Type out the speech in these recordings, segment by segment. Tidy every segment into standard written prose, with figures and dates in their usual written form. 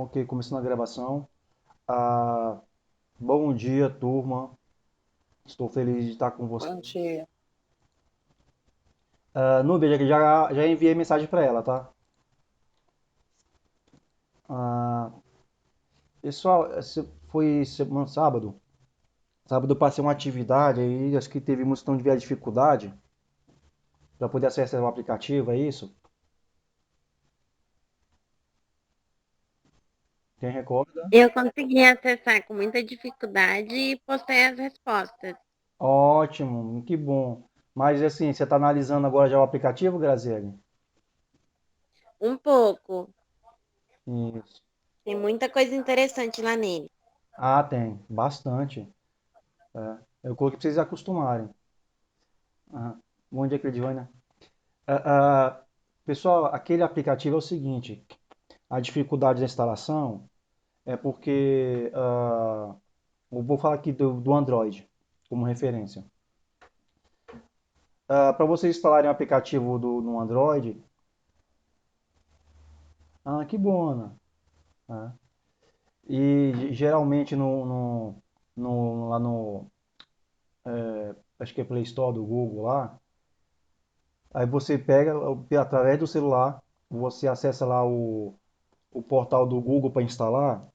Ok, começando a gravação. Ah, bom dia, turma. Estou feliz de estar com você. Bom dia. Nubia, já enviei mensagem para ela, tá? Ah, pessoal, foi semana sábado. Sábado eu passei uma atividade aí, acho que teve muitos que não tiveram dificuldade para poder acessar o aplicativo, é isso? Quem recorda? Eu consegui acessar com muita dificuldade e postei as respostas. Ótimo, que bom. Mas assim, você está analisando agora já o aplicativo, Graziele? Um pouco. Isso. Tem muita coisa interessante lá nele. Ah, tem, bastante. É. Eu coloquei para vocês acostumarem. Ah, bom dia, Cleidiana. Ah, ah, pessoal, aquele aplicativo é o seguinte: a dificuldade da instalação é porque eu vou falar aqui do Android como referência. Para vocês instalarem o aplicativo no Android, que bom, Ana. Ah, e geralmente lá no, acho que é Play Store do Google lá, aí você pega através do celular, você acessa lá o portal do Google para instalar.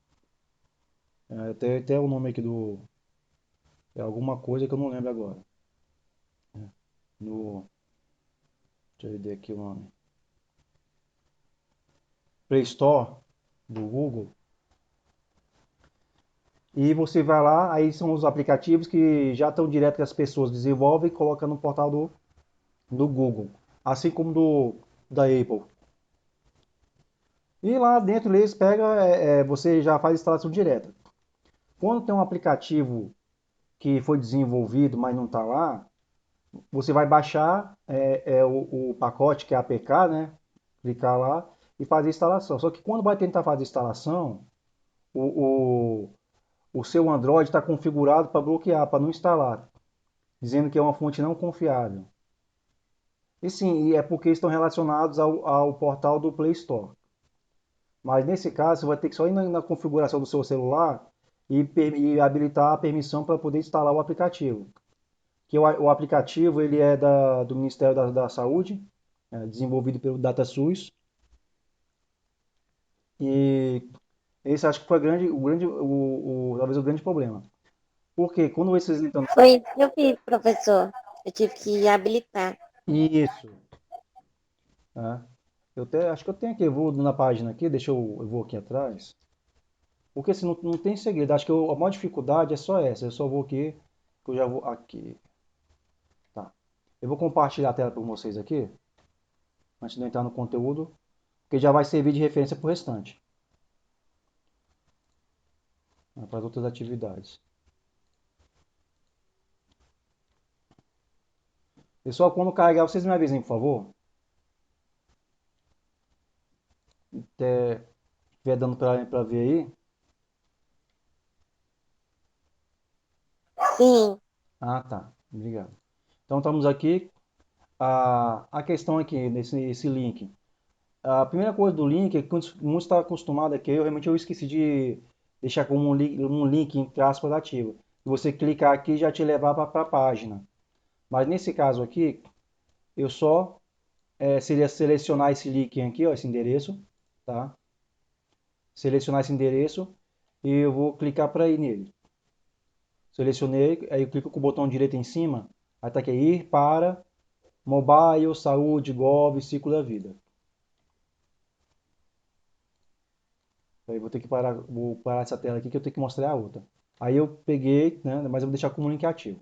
Tem até o nome aqui do. É alguma coisa que eu não lembro agora. No, deixa eu ver aqui o nome. Play Store do Google. E você vai lá, aí são os aplicativos que já estão direto que as pessoas desenvolvem e colocam no portal do Google. Assim como da Apple. E lá dentro eles pega, você já faz instalação direta. Quando tem um aplicativo que foi desenvolvido, mas não está lá, você vai baixar o pacote que é APK, né? Clicar lá e fazer a instalação. Só que quando vai tentar fazer a instalação, o, o, o seu Android está configurado para bloquear, para não instalar, dizendo que é uma fonte não confiável. E sim, e é porque estão relacionados ao portal do Play Store. Mas nesse caso, você vai ter que só ir na configuração do seu celular e habilitar a permissão para poder instalar o aplicativo. Que o aplicativo ele é do Ministério da Saúde, desenvolvido pelo DataSUS. E esse acho que foi talvez o grande problema. Porque quando esses então. Foi isso que eu fiz, professor. Eu tive que habilitar. Isso. Né? Acho que eu tenho aqui, eu vou na página aqui, eu vou aqui atrás. Porque assim, não tem segredo. Acho que a maior dificuldade é só essa. Eu só vou aqui, que eu já vou aqui. Tá. Eu vou compartilhar a tela com vocês aqui, antes de eu entrar no conteúdo, porque já vai servir de referência para o restante, né, para as outras atividades. Pessoal, quando carregar, vocês me avisem, por favor. Até estiver dando para ver aí. Sim, Ah, tá. Obrigado. Então estamos aqui. A questão aqui, nesse esse link. A primeira coisa do link é que quando muitos estão acostumados aqui, eu esqueci de deixar como um link entre aspas ativo. E você clicar aqui já te levar para a página. Mas nesse caso aqui, eu só seria selecionar esse link aqui, ó, esse endereço, tá? Selecionar esse endereço e eu vou clicar para ir nele. Selecionei, aí eu clico com o botão direito em cima, aí tá aqui, ir para Mobile, Saúde, Gov, Ciclo da Vida. Aí vou ter que vou parar essa tela aqui que eu tenho que mostrar a outra. Aí eu peguei, né, mas eu vou deixar como link ativo.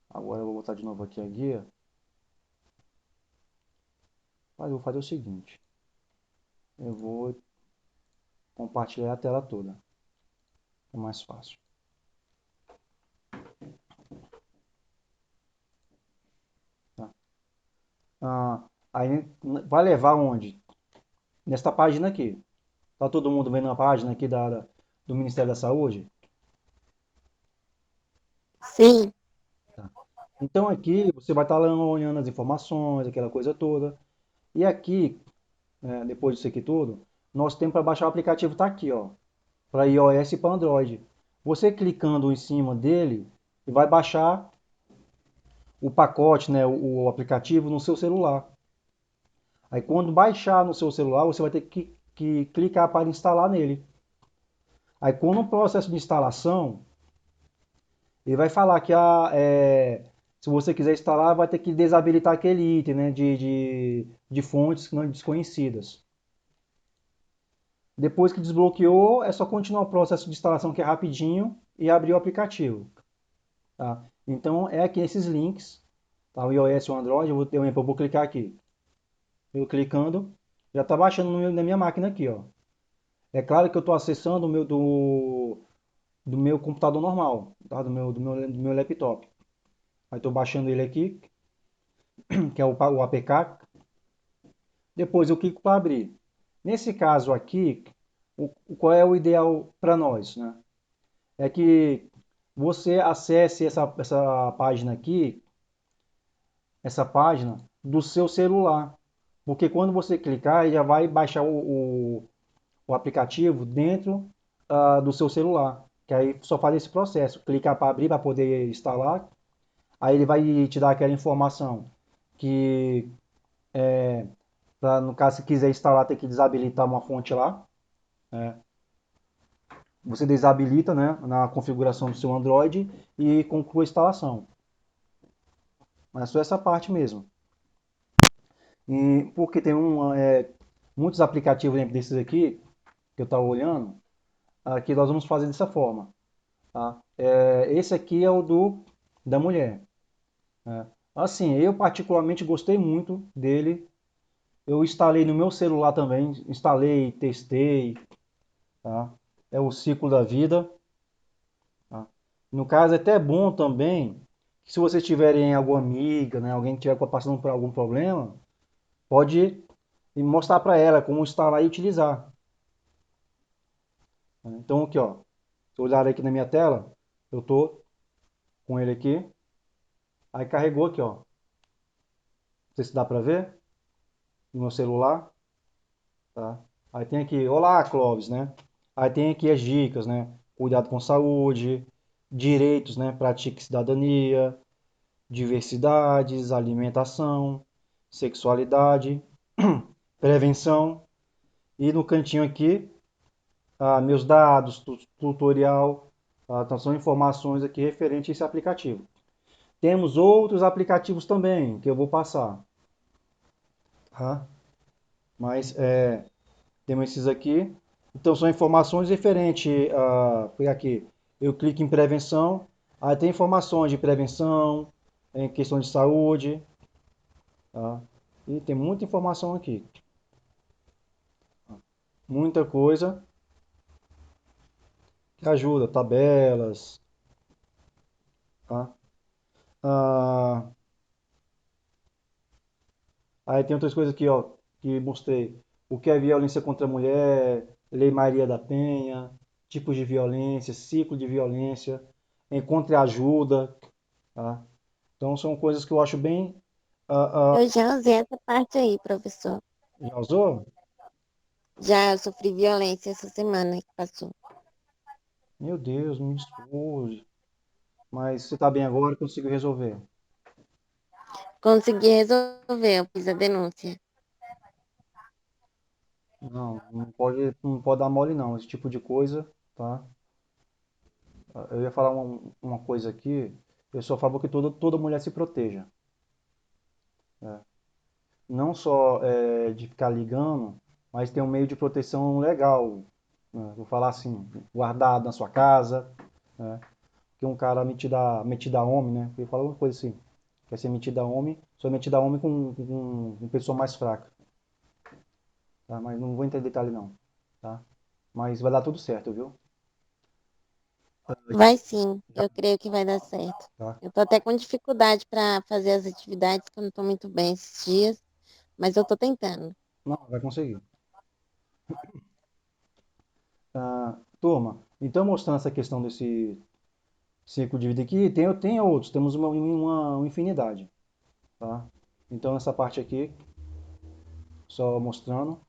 Agora eu vou botar de novo aqui a guia, mas eu vou fazer o seguinte, eu vou compartilhar a tela toda, é mais fácil. Tá? Aí vai levar onde? Nesta página aqui. Tá todo mundo vendo a página aqui do Ministério da Saúde? sim. Tá. Então aqui você vai estar olhando as informações, aquela coisa toda. E aqui depois disso aqui tudo, nós temos para baixar o aplicativo, está aqui, ó, para iOS e para Android. Você clicando em cima dele, vai baixar o pacote, né, o aplicativo no seu celular. Aí quando baixar no seu celular, você vai ter que clicar para instalar nele. Aí quando o processo de instalação, ele vai falar que se você quiser instalar, vai ter que desabilitar aquele item, né, de fontes não desconhecidas. Depois que desbloqueou, é só continuar o processo de instalação que é rapidinho e abrir o aplicativo. Tá? Então é aqui esses links, tá? O iOS e o Android, eu vou clicar aqui. Eu clicando, já está baixando na minha máquina aqui, ó. É claro que eu estou acessando do meu computador normal, tá? Do meu laptop. Aí estou baixando ele aqui, que é o APK. Depois eu clico para abrir. Nesse caso aqui, qual é o ideal para nós, né? É que você acesse essa página aqui, essa página do seu celular. Porque quando você clicar, ele já vai baixar o aplicativo dentro do seu celular. Que aí só faz esse processo. Clicar para abrir para poder instalar. Aí ele vai te dar aquela informação que, no caso, se quiser instalar, tem que desabilitar uma fonte lá. Né? Você desabilita, né, na configuração do seu Android e conclui a instalação. Mas é só essa parte mesmo. E porque tem muitos aplicativos desses aqui que eu estava olhando, que nós vamos fazer dessa forma. Tá? Esse aqui é o da mulher. Né? Assim, eu particularmente gostei muito dele. Eu instalei no meu celular também, instalei, testei. Tá? É o ciclo da vida. Tá? No caso, é até bom também que se vocês tiverem alguma amiga, né, alguém que estiver passando por algum problema, pode mostrar para ela como instalar e utilizar. Então aqui, ó, se eu olhar aqui na minha tela, eu tô com ele aqui, aí carregou aqui, ó. Não sei se dá para ver no meu celular, tá? Aí tem aqui, olá, Clóvis, né? Aí tem aqui as dicas, né? Cuidado com saúde, direitos, né? Pratique cidadania, diversidades, alimentação, sexualidade, prevenção. E no cantinho aqui, meus dados, tutorial, tá? Então são informações aqui referentes a esse aplicativo. Temos outros aplicativos também que eu vou passar, tá? Mas temos esses aqui. Então são informações referentes a aqui. Eu clico em prevenção, aí tem informações de prevenção, em questão de saúde, tá? E tem muita informação aqui, muita coisa que ajuda, tabelas, tá? Ah, Aí tem outras coisas aqui, ó, que mostrei. O que é violência contra a mulher, Lei Maria da Penha, tipos de violência, ciclo de violência, encontre ajuda, tá? Então são coisas que eu acho bem. Eu já usei essa parte aí, professor. Já usou? Já sofri violência essa semana que passou. Meu Deus, me desculpe. Mas você está bem agora, consigo resolver. Consegui resolver, eu fiz a denúncia. Não, não pode dar mole não, esse tipo de coisa, tá? Eu ia falar uma coisa aqui, eu sou a favor que toda mulher se proteja. Né? Não só de ficar ligando, mas ter um meio de proteção legal, né? Vou falar assim, guardado na sua casa, né? Que um cara metida a homem, né? Eu falo uma coisa assim, quer ser metida a homem, só metida a homem com pessoa mais fraca, tá? Mas não vou entrar em detalhe não, tá? Mas vai dar tudo certo, viu? Vai sim, eu creio que vai dar certo. Tá? Eu tô até com dificuldade para fazer as atividades, que eu não tô muito bem esses dias, mas eu tô tentando. Não, vai conseguir. Turma, então mostrando essa questão desse ciclo de vida aqui, tem outros, temos uma infinidade, tá? Então essa parte aqui, só mostrando.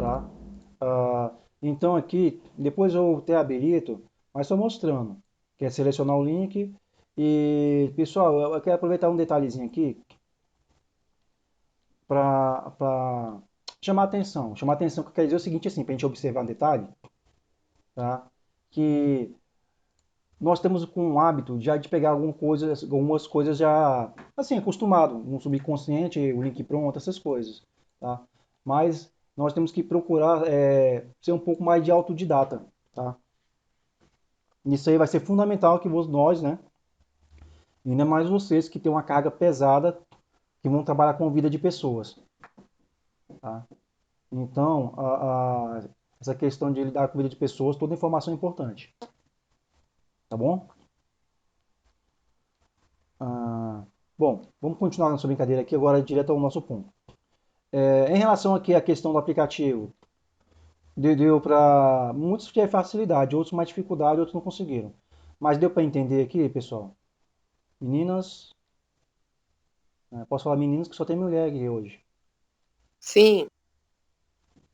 tá? Ah, então aqui, depois eu até habilito, mas só mostrando, que é selecionar o link. E pessoal, eu quero aproveitar um detalhezinho aqui para chamar atenção. Chamar atenção que quer dizer o seguinte assim, para a gente observar um detalhe, tá? Que nós temos com um hábito já de pegar algumas coisas já assim, acostumado, no subconsciente, o link pronto, essas coisas, tá? Mas nós temos que procurar ser um pouco mais de autodidata, tá? Isso aí vai ser fundamental que nós, né? Ainda mais vocês que têm uma carga pesada, que vão trabalhar com a vida de pessoas, tá? Então, essa questão de lidar com a vida de pessoas, toda informação é importante, tá bom? Ah, bom, vamos continuar nossa brincadeira aqui agora direto ao nosso ponto. Em relação aqui à questão do aplicativo, deu para muitos tiveram facilidade, outros mais dificuldade, outros não conseguiram. Mas deu para entender aqui, pessoal? Meninas, posso falar meninas que só tem mulher aqui hoje. Sim.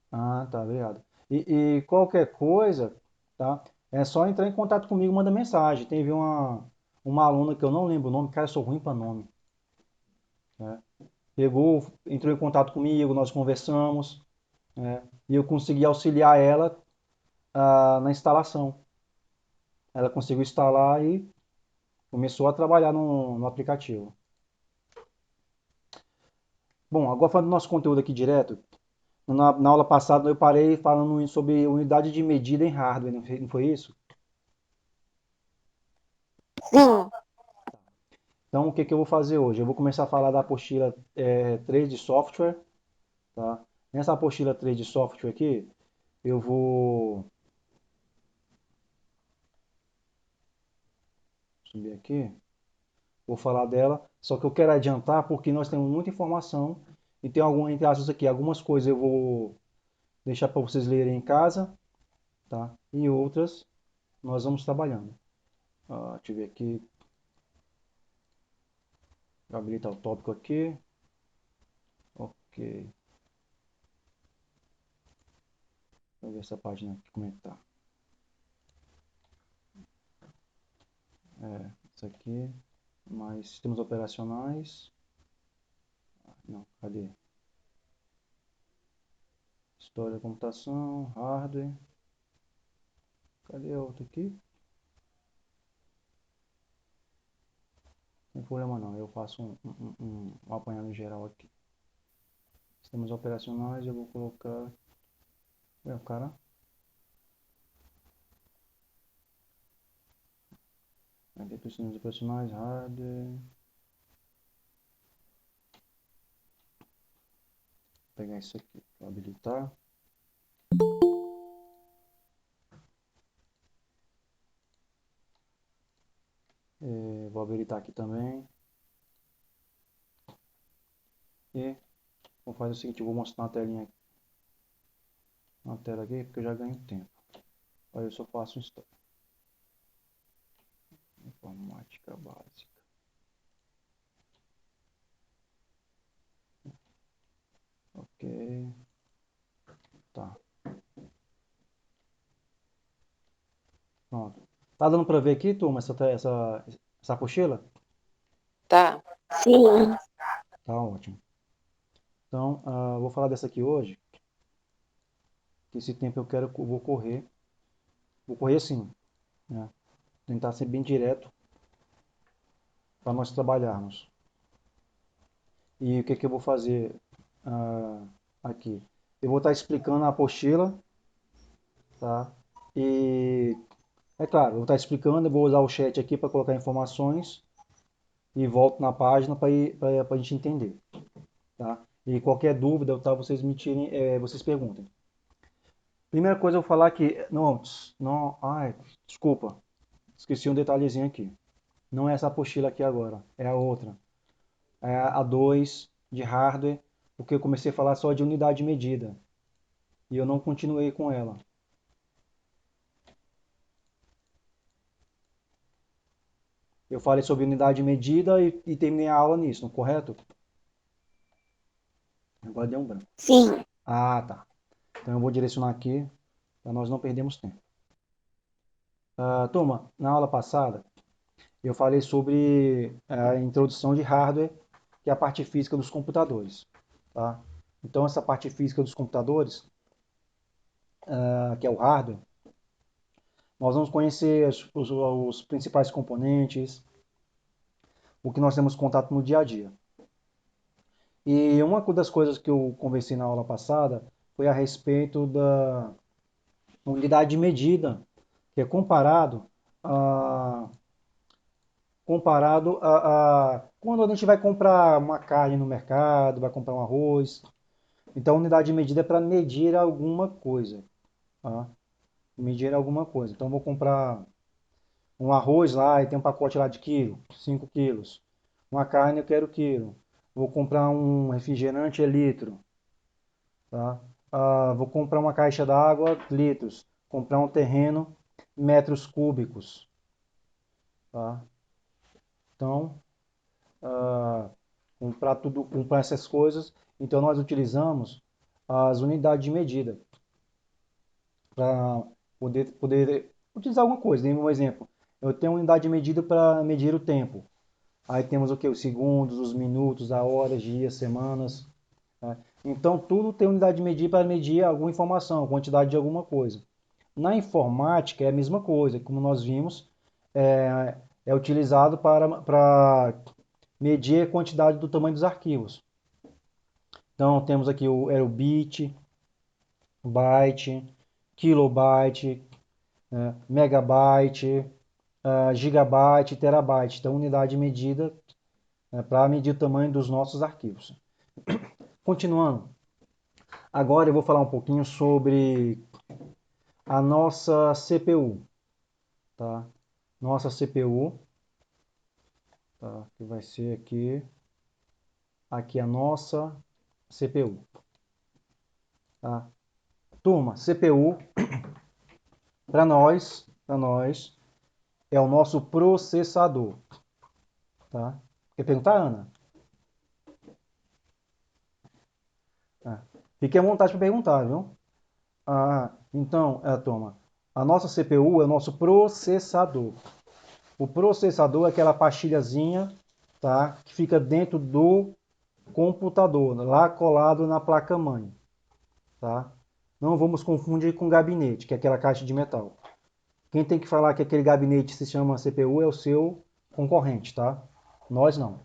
Ah, tá, obrigado. E qualquer coisa, tá? É só entrar em contato comigo, manda mensagem. Teve uma aluna que eu não lembro o nome, cara, eu sou ruim para nome, né? Pegou, entrou em contato comigo, nós conversamos, né? E eu consegui auxiliar ela na instalação. Ela conseguiu instalar e começou a trabalhar no aplicativo. Bom, agora falando do nosso conteúdo aqui direto, na aula passada eu parei falando sobre unidade de medida em hardware, não foi isso? Sim. Então, o que que eu vou fazer hoje? Eu vou começar a falar da apostila 3 de software, tá? Nessa apostila 3 de software aqui, eu vou subir aqui, vou falar dela, só que eu quero adiantar porque nós temos muita informação e tem entre aspas aqui, algumas coisas eu vou deixar para vocês lerem em casa, tá? E outras nós vamos trabalhando. Deixa eu ver aqui, vou habilitar o tópico aqui, ok. Deixa eu ver essa página aqui, como é que tá. Isso aqui, mais sistemas operacionais. Não, cadê? História da computação, hardware. Cadê a outra aqui? Não tem problema não, eu faço um apanhado geral aqui. Sistemas operacionais, eu vou colocar. Ué, o cara. Cadê sistemas operacionais, hardware. Vou pegar isso aqui para habilitar. Vou habilitar aqui também. E vou fazer o seguinte, eu vou mostrar na tela aqui, porque eu já ganho tempo. Aí eu só faço um stop. Informática básica. Ok. Tá. Pronto. Tá dando para ver aqui, turma, essa apostila? Tá. Sim. Tá ótimo. Então, vou falar dessa aqui hoje, que esse tempo vou correr. Vou correr sim, né? Tentar ser bem direto para nós trabalharmos. E o que que eu vou fazer aqui? Eu vou estar explicando a apostila, tá? E é claro, eu vou estar explicando, eu vou usar o chat aqui para colocar informações e volto na página para a gente entender, tá? E qualquer dúvida, tá, vocês me tirem, vocês perguntem. Primeira coisa eu vou falar que não, ai, desculpa, esqueci um detalhezinho aqui. Não é essa apostila aqui agora, é a outra. É a 2 de hardware, porque eu comecei a falar só de unidade de medida e eu não continuei com ela. Eu falei sobre unidade de medida e terminei a aula nisso, correto? Agora deu um branco. Sim. Ah, tá. Então eu vou direcionar aqui para nós não perdermos tempo. Turma, na aula passada eu falei sobre a introdução de hardware, que é a parte física dos computadores. Tá? Então essa parte física dos computadores, que é o hardware, nós vamos conhecer os principais componentes, o que nós temos contato no dia a dia. E uma das coisas que eu conversei na aula passada foi a respeito da unidade de medida, que é comparado a quando a gente vai comprar uma carne no mercado, vai comprar um arroz. Então, a unidade de medida é para medir alguma coisa. Tá? Medir alguma coisa. Então, vou comprar um arroz lá e tem um pacote lá de quilo, 5 quilos. Uma carne eu quero quilo. Vou comprar um refrigerante é litro. Tá? Vou comprar uma caixa d'água, litros. Comprar um terreno, metros cúbicos. Tá? Então, comprar essas coisas. Então, nós utilizamos as unidades de medida para poder utilizar alguma coisa. Dei um exemplo. Eu tenho uma unidade de medida para medir o tempo. Aí temos o que? Os segundos, os minutos, as horas, dias, semanas. Né? Então, tudo tem unidade de medida para medir alguma informação, quantidade de alguma coisa. Na informática é a mesma coisa, como nós vimos, é utilizado para medir a quantidade do tamanho dos arquivos. Então, temos aqui o bit, byte, kilobyte, megabyte, gigabyte, terabyte. Então, unidade de medida para medir o tamanho dos nossos arquivos. Continuando, agora eu vou falar um pouquinho sobre a nossa CPU. Tá? Nossa CPU, tá? Que vai ser aqui a nossa CPU. Tá? Turma, CPU para nós é o nosso processador. Tá? Quer perguntar, Ana? Fique à vontade para perguntar, viu? Então, turma, a nossa CPU é o nosso processador. O processador é aquela pastilhazinha, tá? Que fica dentro do computador, lá colado na placa-mãe. Tá? Não vamos confundir com gabinete, que é aquela caixa de metal. Quem tem que falar que aquele gabinete se chama CPU é o seu concorrente, tá? Nós não.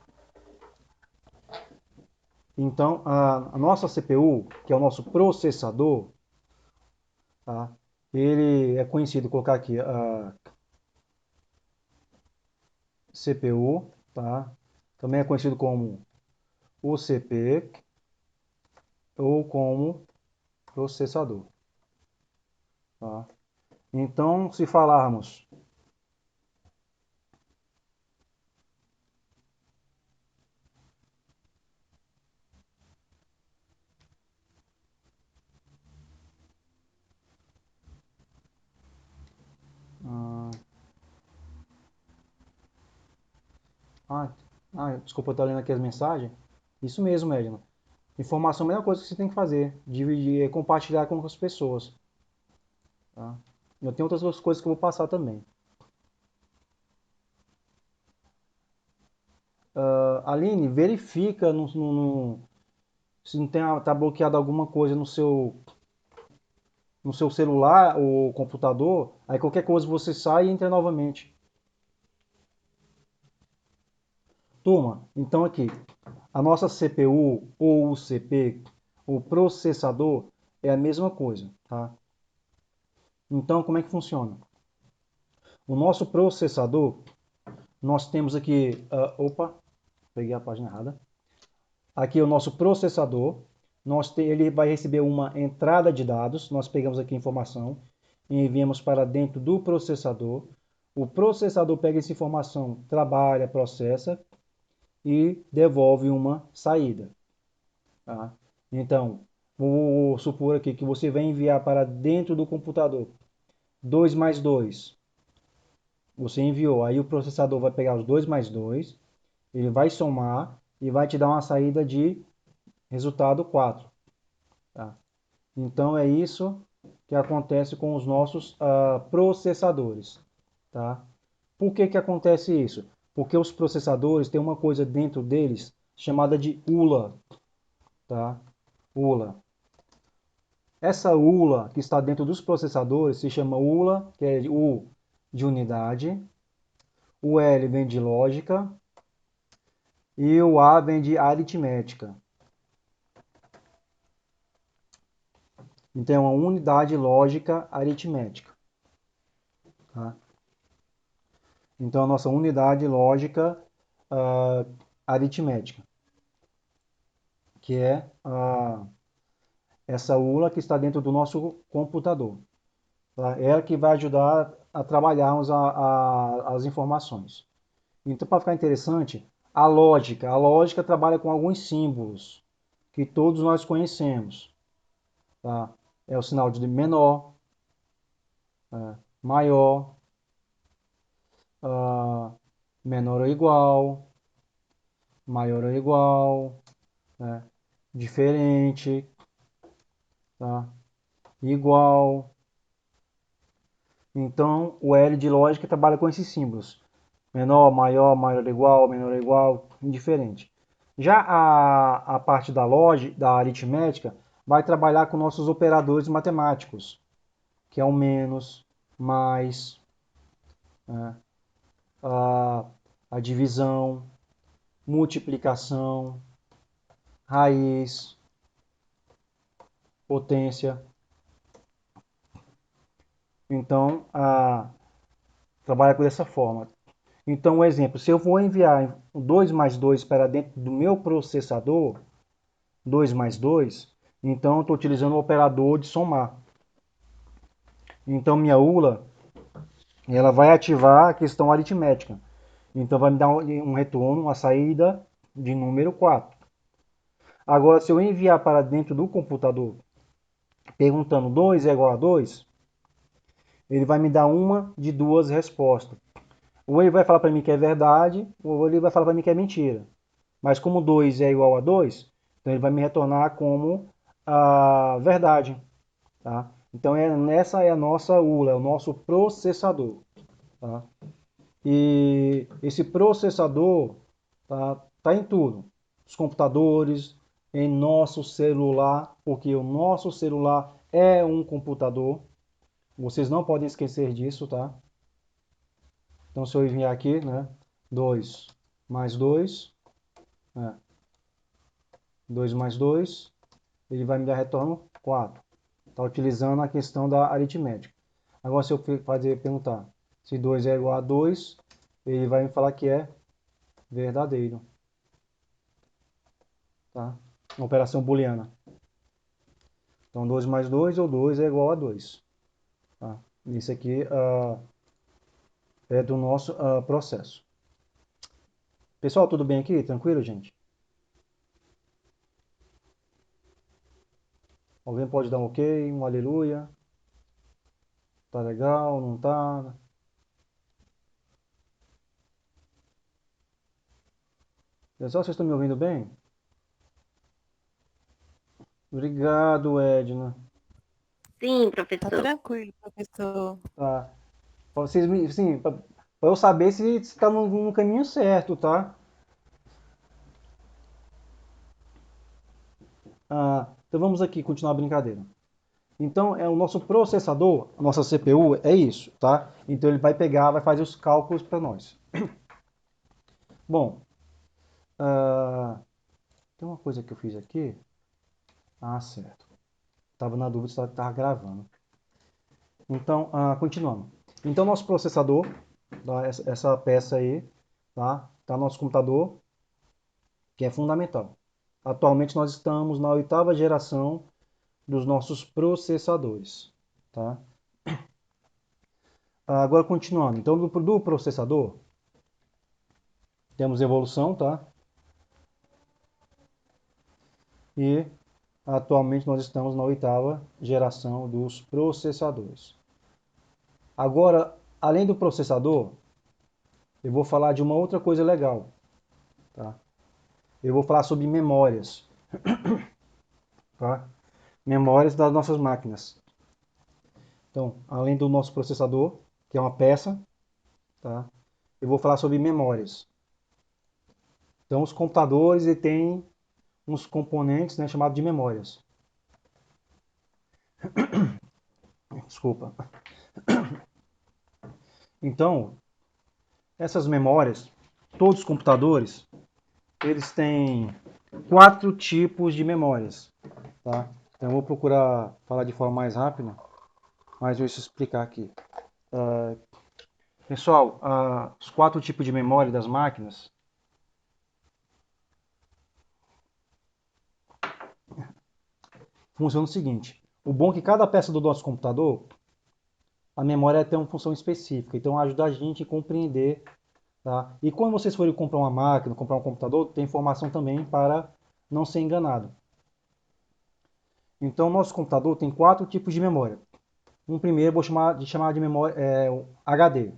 Então, a nossa CPU, que é o nosso processador, tá? Ele é conhecido, colocar aqui a CPU, tá? Também é conhecido como OCP ou como processador. Tá? Então, se falarmos desculpa, eu estou lendo aqui as mensagens. Isso mesmo, Edna. Informação é a melhor coisa que você tem que fazer. Dividir, compartilhar com as pessoas. Tá? Eu tenho outras coisas que eu vou passar também. Aline, verifica se não está bloqueado alguma coisa no seu celular ou computador. Aí qualquer coisa você sai e entra novamente. Turma, então aqui, a nossa CPU ou o CP, o processador, é a mesma coisa, tá? Então, como é que funciona? O nosso processador, nós temos aqui, peguei a página errada. Aqui é o nosso processador, ele vai receber uma entrada de dados, nós pegamos aqui a informação e enviamos para dentro do processador. O processador pega essa informação, trabalha, processa e devolve uma saída. Tá? Então, vou supor aqui que você vai enviar para dentro do computador 2 mais 2. Você enviou, aí o processador vai pegar os 2 mais 2, ele vai somar e vai te dar uma saída de resultado 4. Tá? Então é isso que acontece com os nossos processadores, tá? Por que que acontece isso? Porque os processadores têm uma coisa dentro deles chamada de ULA, tá? ULA. Essa ULA que está dentro dos processadores se chama ULA, que é U de unidade, o L vem de lógica e o A vem de aritmética. Então é uma unidade lógica aritmética. Tá? Então a nossa unidade lógica aritmética, que é essa ULA que está dentro do nosso computador. Tá? É ela que vai ajudar a trabalharmos as informações. Então, para ficar interessante, a lógica trabalha com alguns símbolos que todos nós conhecemos. Tá? É o sinal de menor, maior, menor ou igual, maior ou igual, né? Diferente, tá? Igual. Então, o L de lógica trabalha com esses símbolos. Menor, maior, maior ou igual, menor ou igual, indiferente. Já a parte da lógica, da aritmética, vai trabalhar com nossos operadores matemáticos, que é o menos, mais, né? a divisão, multiplicação, raiz, potência. Então, trabalha dessa forma. Então, um exemplo, se eu vou enviar 2 mais 2 para dentro do meu processador, 2 mais 2, então eu estou utilizando o operador de somar. Então, minha ULA, ela vai ativar a questão aritmética. Então, vai me dar um retorno, uma saída de número 4. Agora, se eu enviar para dentro do computador, perguntando 2 é igual a 2, ele vai me dar uma de duas respostas. Ou ele vai falar para mim que é verdade, ou ele vai falar para mim que é mentira. Mas como 2 é igual a 2, então ele vai me retornar como a verdade. Tá? Então essa é a nossa ULA, é o nosso processador. Tá? E esse processador tá em tudo. Os computadores, em nosso celular, porque o nosso celular é um computador. Vocês não podem esquecer disso, tá? Então se eu enviar aqui, né? 2 mais 2, né? 2 mais 2, ele vai me dar retorno 4. Está utilizando a questão da aritmética. Agora, se eu perguntar se 2 é igual a 2, ele vai me falar que é verdadeiro. Tá? Uma operação booleana. Então, 2 mais 2 ou 2 é igual a 2. Tá? Isso aqui é do nosso processo. Pessoal, tudo bem aqui? Tranquilo, gente? Alguém pode dar um ok, um aleluia? Tá legal, não tá? Pessoal, vocês estão me ouvindo bem? Obrigado, Edna. Sim, Tá professor. tranquilo, professor. Tá. Pra vocês me, sim, para eu saber se está no caminho certo, tá? Então vamos aqui continuar a brincadeira. Então é o nosso processador, a nossa CPU é isso, tá? Então ele vai pegar, vai fazer os cálculos para nós. Bom, tem uma coisa que eu fiz aqui. Certo. Tava na dúvida se estava gravando. Então, continuando. Então nosso processador, tá? Essa peça aí, tá? Tá no nosso computador, que é fundamental. Atualmente nós estamos na 8ª geração dos nossos processadores. Tá? Agora continuando. Então do processador temos evolução, tá? E atualmente nós estamos na 8ª geração dos processadores. Agora, além do processador, eu vou falar de uma outra coisa legal. Tá? Eu vou falar sobre memórias. Tá? memórias das nossas máquinas. Então, além do nosso processador, que é uma peça, tá? Eu vou falar sobre memórias. Então, os computadores têm uns componentes, né, chamados de memórias. Desculpa. Então, essas memórias, todos os computadores, eles têm 4 tipos de memórias, tá? Então, eu vou procurar falar de forma mais rápida, mas eu vou explicar aqui. Pessoal, os 4 tipos de memória das máquinas funcionam o seguinte. O bom é que cada peça do nosso computador, a memória tem uma função específica, então ajuda a gente a compreender, tá? E quando vocês forem comprar uma máquina, comprar um computador, tem informação também para não ser enganado. Então, nosso computador tem 4 tipos de memória. Um primeiro eu vou chamar de memória HD.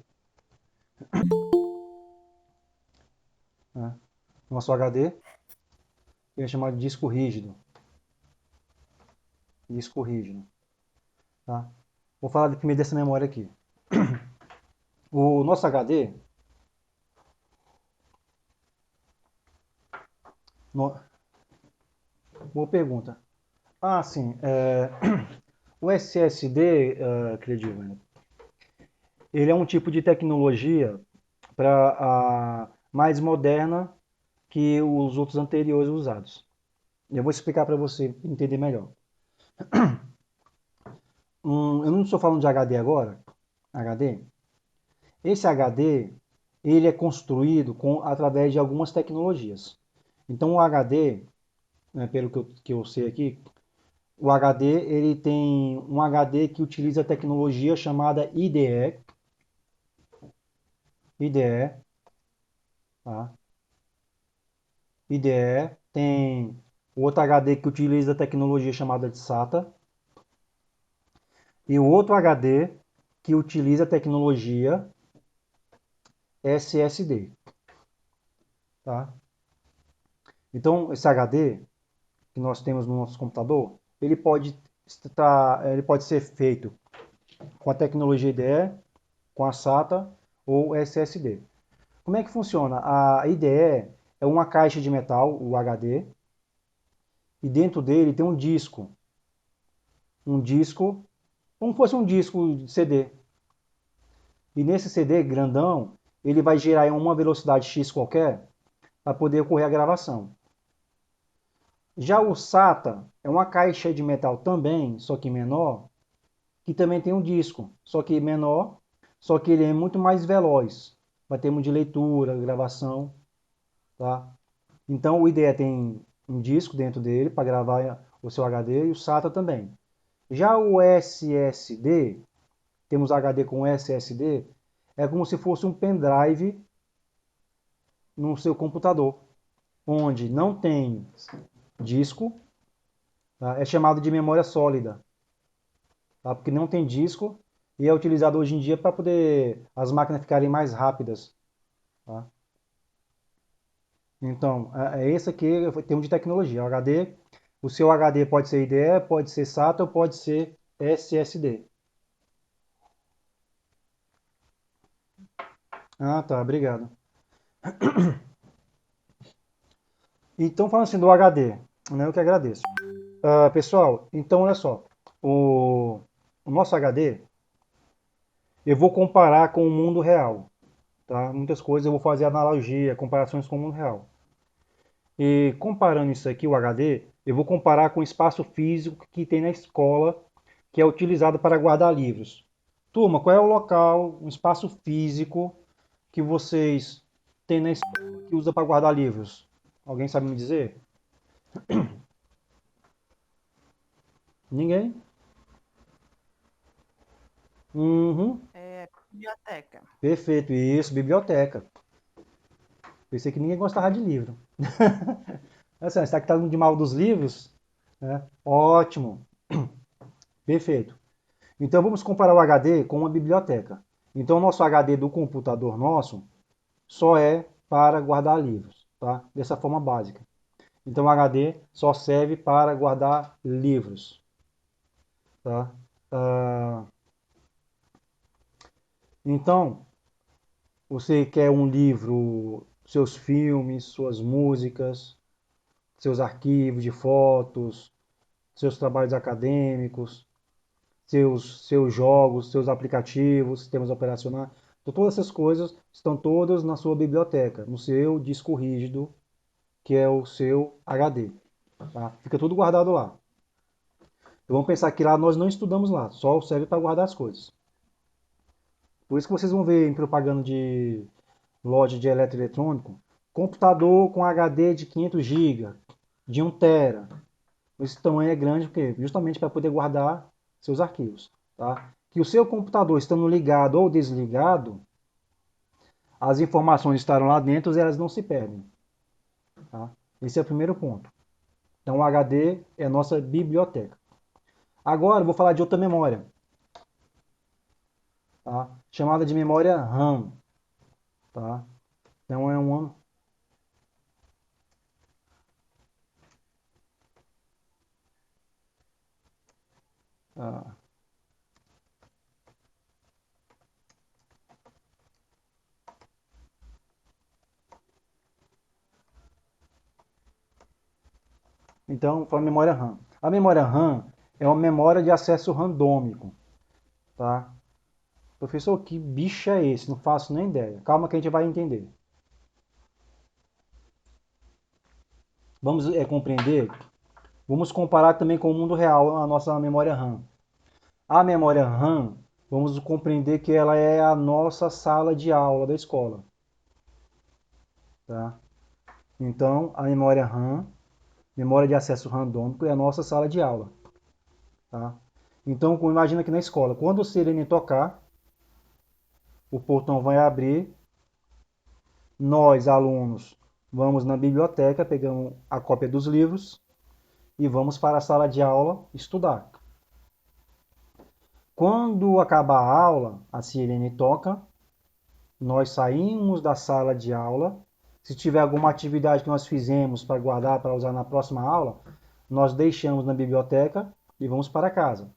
Né? Nosso HD, ele é chamado de disco rígido. Disco rígido. Tá? Vou falar primeiro dessa memória aqui. O nosso HD, boa pergunta. Ah, sim. O SSD, acredito, ele é um tipo de tecnologia mais moderna que os outros anteriores usados. Eu vou explicar para você entender melhor. Eu não estou falando de HD agora. HD. Esse HD, ele é construído através de algumas tecnologias. Então o HD, né, pelo que eu sei aqui, o HD ele tem um HD que utiliza a tecnologia chamada IDE. IDE, tá? IDE tem o outro HD que utiliza a tecnologia chamada de SATA e o outro HD que utiliza a tecnologia SSD, tá? Então esse HD que nós temos no nosso computador, ele pode ser feito com a tecnologia IDE, com a SATA ou SSD. Como é que funciona? A IDE é uma caixa de metal, o HD, e dentro dele tem um disco. Um disco, como fosse um disco de CD. E nesse CD grandão, ele vai gerar em uma velocidade X qualquer para poder ocorrer a gravação. Já o SATA é uma caixa de metal também, só que menor, que também tem um disco, só que menor, só que ele é muito mais veloz. Vai ter muito de leitura, gravação, tá? Então o IDE tem um disco dentro dele para gravar o seu HD e o SATA também. Já o SSD, temos HD com SSD, é como se fosse um pendrive no seu computador, onde não tem disco, tá? É chamado de memória sólida, tá? Porque não tem disco e é utilizado hoje em dia para poder as máquinas ficarem mais rápidas, tá? Então, é esse aqui em termos de tecnologia. O HD, o seu HD pode ser IDE, pode ser SATA ou pode ser SSD. Ah, tá, obrigado. Então, falando assim do HD, né, eu que agradeço. Pessoal, então olha só, o nosso HD, eu vou comparar com o mundo real, tá? Muitas coisas eu vou fazer analogia, comparações com o mundo real. E comparando isso aqui, o HD, eu vou comparar com o espaço físico que tem na escola, que é utilizado para guardar livros. Turma, qual é o local, o espaço físico que vocês têm na escola que usa para guardar livros? Alguém sabe me dizer? Ninguém? Uhum. Biblioteca. Perfeito, isso, biblioteca. Pensei que ninguém gostava de livro. Assim, está que tá de mal dos livros? Né? Ótimo, perfeito. Então vamos comparar o HD com uma biblioteca. Então o nosso HD do computador nosso só é para guardar livros, tá? Dessa forma básica. Então o HD só serve para guardar livros. tá? Ah, então, você quer um livro, seus filmes, suas músicas, seus arquivos de fotos, seus trabalhos acadêmicos, seus jogos, seus aplicativos, sistemas operacionais. Então, todas essas coisas estão todas na sua biblioteca, no seu disco rígido, que é o seu HD. Tá? Fica tudo guardado lá. Então, vamos pensar que lá nós não estudamos lá, só serve para guardar as coisas. Por isso que vocês vão ver em propaganda de loja de eletroeletrônico, computador com HD de 500 GB, de 1 tera. Esse tamanho é grande porque justamente para poder guardar seus arquivos, tá? Que o seu computador estando ligado ou desligado, as informações estarão lá dentro e elas não se perdem, tá? Esse é o primeiro ponto. Então o HD é a nossa biblioteca. Agora eu vou falar de outra memória, tá? Chamada de memória RAM, tá? Então é um ah, então foi a memória RAM. A memória RAM é uma memória de acesso randômico, tá? Professor, que bicho é esse? Não faço nem ideia. Calma que a gente vai entender. Vamos compreender. Vamos comparar também com o mundo real a nossa memória RAM. A memória RAM, vamos compreender que ela é a nossa sala de aula da escola. Tá? Então, a memória RAM, memória de acesso randômico, é a nossa sala de aula. Tá? Então, imagina que na escola, quando o sirene tocar, o portão vai abrir, nós, alunos, vamos na biblioteca, pegamos a cópia dos livros e vamos para a sala de aula estudar. Quando acabar a aula, a sirene toca, nós saímos da sala de aula. Se tiver alguma atividade que nós fizemos para guardar, para usar na próxima aula, nós deixamos na biblioteca e vamos para casa.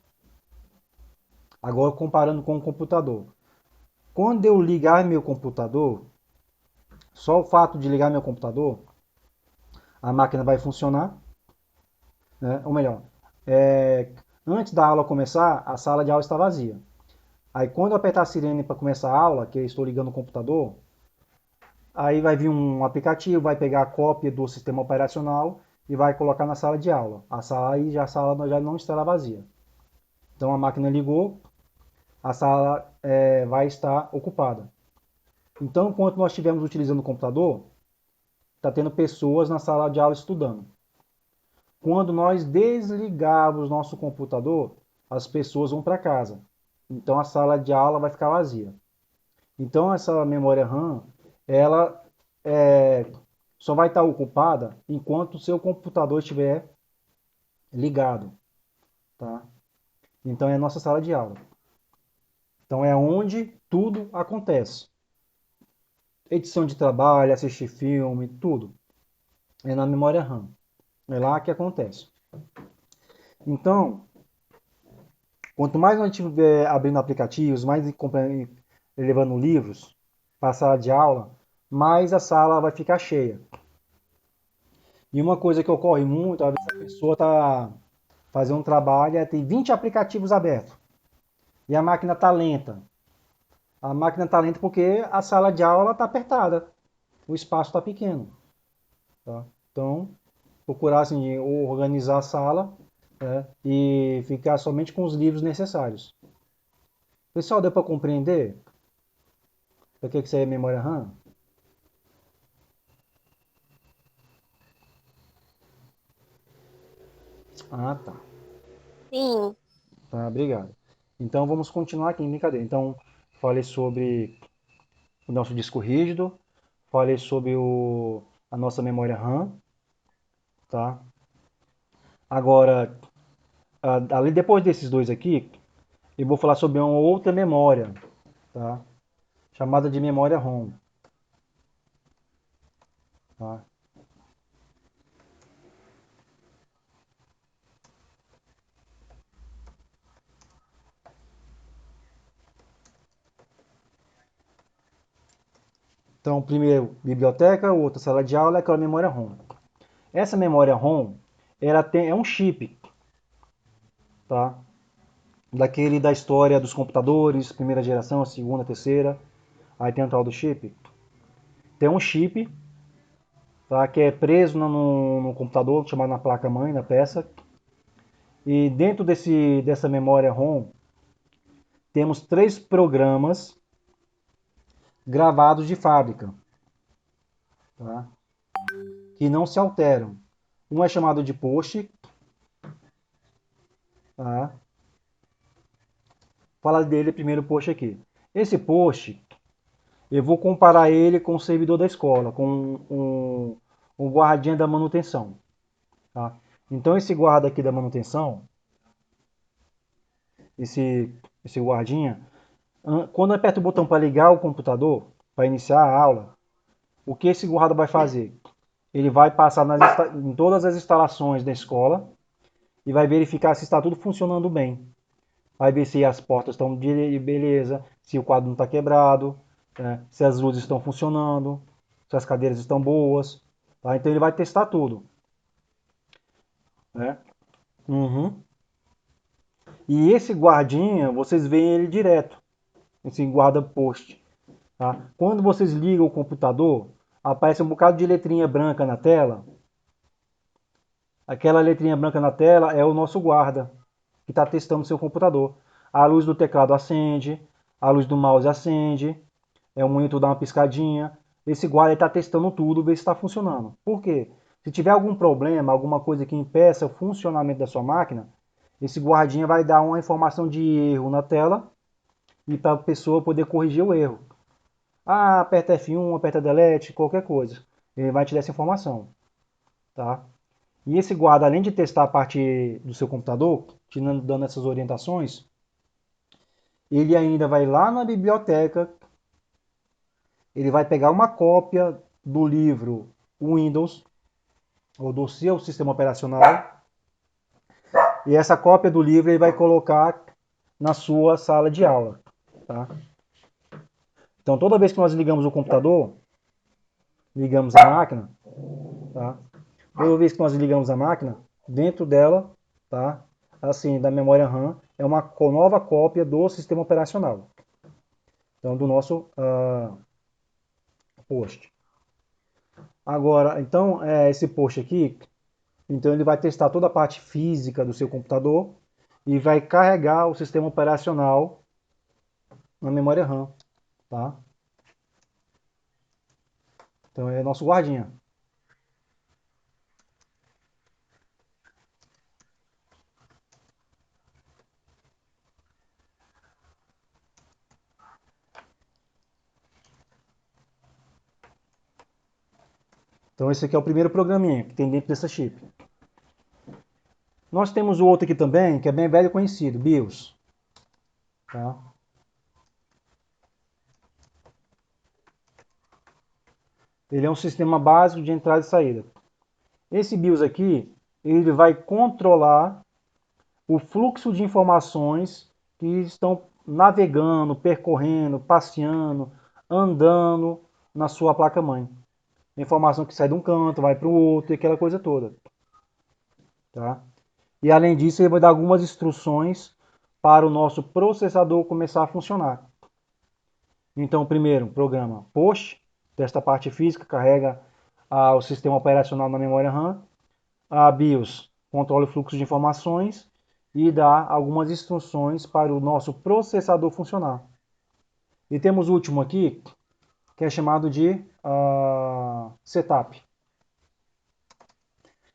Agora comparando com o computador. Quando eu ligar meu computador, só o fato de ligar meu computador, a máquina vai funcionar, né? Ou melhor, antes da aula começar, a sala de aula está vazia. Aí quando eu apertar a sirene para começar a aula, que eu estou ligando o computador, aí vai vir um aplicativo, vai pegar a cópia do sistema operacional e vai colocar na sala de aula. A sala já não estará vazia. Então a máquina ligou, a sala vai estar ocupada. Então, enquanto nós estivermos utilizando o computador, está tendo pessoas na sala de aula estudando. Quando nós desligarmos nosso computador, as pessoas vão para casa. Então a sala de aula vai ficar vazia. Então essa memória RAM, ela só vai estar ocupada enquanto o seu computador estiver ligado, tá? Então é a nossa sala de aula. Então é onde tudo acontece. Edição de trabalho, assistir filme, tudo. É na memória RAM. É lá que acontece. Então, quanto mais a gente estiver abrindo aplicativos, mais levando livros para a sala de aula, mais a sala vai ficar cheia. E uma coisa que ocorre muito, às vezes a pessoa está fazendo um trabalho, tem 20 aplicativos abertos e a máquina está lenta. A máquina está lenta porque a sala de aula está apertada, o espaço está pequeno. Tá? Então, procurar assim, organizar a sala, né, e ficar somente com os livros necessários. Pessoal, deu para compreender? Para que isso aí é memória RAM? Ah, tá. Sim, Tá, obrigado. Então vamos continuar aqui em brincadeira. Então, falei sobre o nosso disco rígido, falei sobre a nossa memória RAM, tá? Agora, ali depois desses dois aqui, eu vou falar sobre uma outra memória, tá? Chamada de memória ROM, tá? Então, primeiro, biblioteca, outra sala de aula, é aquela memória ROM. Essa memória ROM, é um chip, tá? Daquele da história dos computadores, primeira geração, segunda, terceira. Aí tem o tal do chip. Tem um chip, tá? Que é preso no computador, chamado na placa-mãe, na peça. E dentro dessa memória ROM, temos 3 programas gravados de fábrica, tá? Que não se alteram. Um é chamado de post, tá? Fala dele primeiro post aqui. Esse post, eu vou comparar ele com o servidor da escola, com um guardinha da manutenção, tá? Então esse guarda aqui da manutenção, esse guardinha, quando eu aperto o botão para ligar o computador, para iniciar a aula, o que esse guarda vai fazer? Ele vai passar em todas as instalações da escola e vai verificar se está tudo funcionando bem. Vai ver se as portas estão de beleza, se o quadro não está quebrado, né? Se as luzes estão funcionando, se as cadeiras estão boas. Tá? Então ele vai testar tudo. Né? Uhum. E esse guardinha, vocês veem ele direto, esse guarda-post. Tá? Quando vocês ligam o computador, aparece um bocado de letrinha branca na tela. Aquela letrinha branca na tela é o nosso guarda, que está testando o seu computador. A luz do teclado acende, a luz do mouse acende, o monitor dá uma piscadinha. Esse guarda está testando tudo, ver se está funcionando. Por quê? Se tiver algum problema, alguma coisa que impeça o funcionamento da sua máquina, esse guardinha vai dar uma informação de erro na tela e para a pessoa poder corrigir o erro. Ah, aperta F1, aperta Delete, qualquer coisa. Ele vai te dar essa informação. Tá? E esse guarda, além de testar a parte do seu computador, te dando essas orientações, ele ainda vai lá na biblioteca, ele vai pegar uma cópia do livro Windows, ou do seu sistema operacional, e essa cópia do livro ele vai colocar na sua sala de aula. Tá? Então, toda vez que nós ligamos o computador, ligamos a máquina, tá? Toda vez que nós ligamos a máquina, dentro dela, tá? Assim, da memória RAM, é uma nova cópia do sistema operacional. Então, do nosso post. Agora, então, esse post aqui, então ele vai testar toda a parte física do seu computador e vai carregar o sistema operacional na memória RAM, tá? Então é nosso guardinha. Então esse aqui é o primeiro programinha que tem dentro dessa chip. Nós temos o outro aqui também, que é bem velho e conhecido, BIOS. Tá? Ele é um sistema básico de entrada e saída. Esse BIOS aqui, ele vai controlar o fluxo de informações que estão navegando, percorrendo, passeando, andando na sua placa-mãe. Informação que sai de um canto, vai para o outro e aquela coisa toda. Tá? E além disso, ele vai dar algumas instruções para o nosso processador começar a funcionar. Então, primeiro, programa POST, desta parte física, carrega o sistema operacional na memória RAM. A BIOS controla o fluxo de informações e dá algumas instruções para o nosso processador funcionar. E temos o último aqui, que é chamado de setup.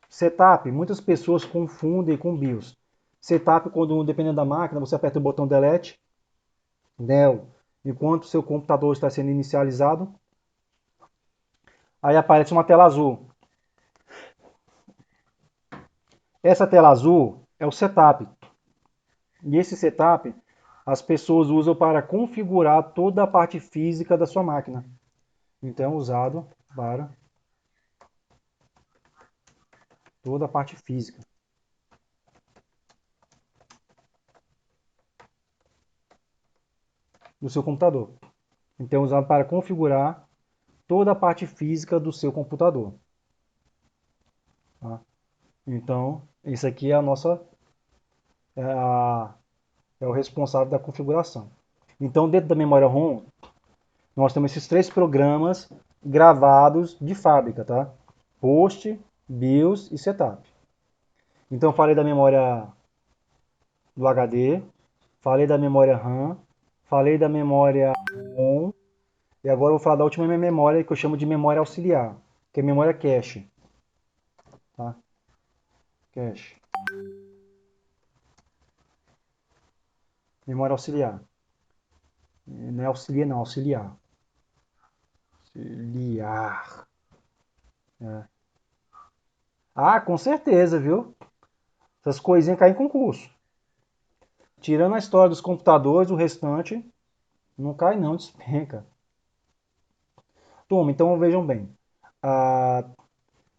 Setup, muitas pessoas confundem com BIOS. Setup, quando dependendo da máquina, você aperta o botão Delete, enquanto o seu computador está sendo inicializado, aí aparece uma tela azul. Essa tela azul é o setup. E esse setup as pessoas usam para configurar toda a parte física da sua máquina. Então é usado para toda a parte física do seu computador. Então é usado para configurar toda a parte física do seu computador. Tá? Então, isso aqui é a nossa é, a- é o responsável da configuração. Então, dentro da memória ROM, nós temos esses três programas gravados de fábrica, tá? Host, BIOS e Setup. Então, eu falei da memória do HD, falei da memória RAM, falei da memória ROM, e agora eu vou falar da última memória que eu chamo de memória auxiliar, que é memória cache. Tá? Cache. Memória auxiliar. Não é auxiliar, não, auxiliar. Auxiliar. É. Ah, com certeza, viu? Essas coisinhas caem em concurso. Tirando a história dos computadores, o restante não cai não, despenca. Toma, então vejam bem. Ah,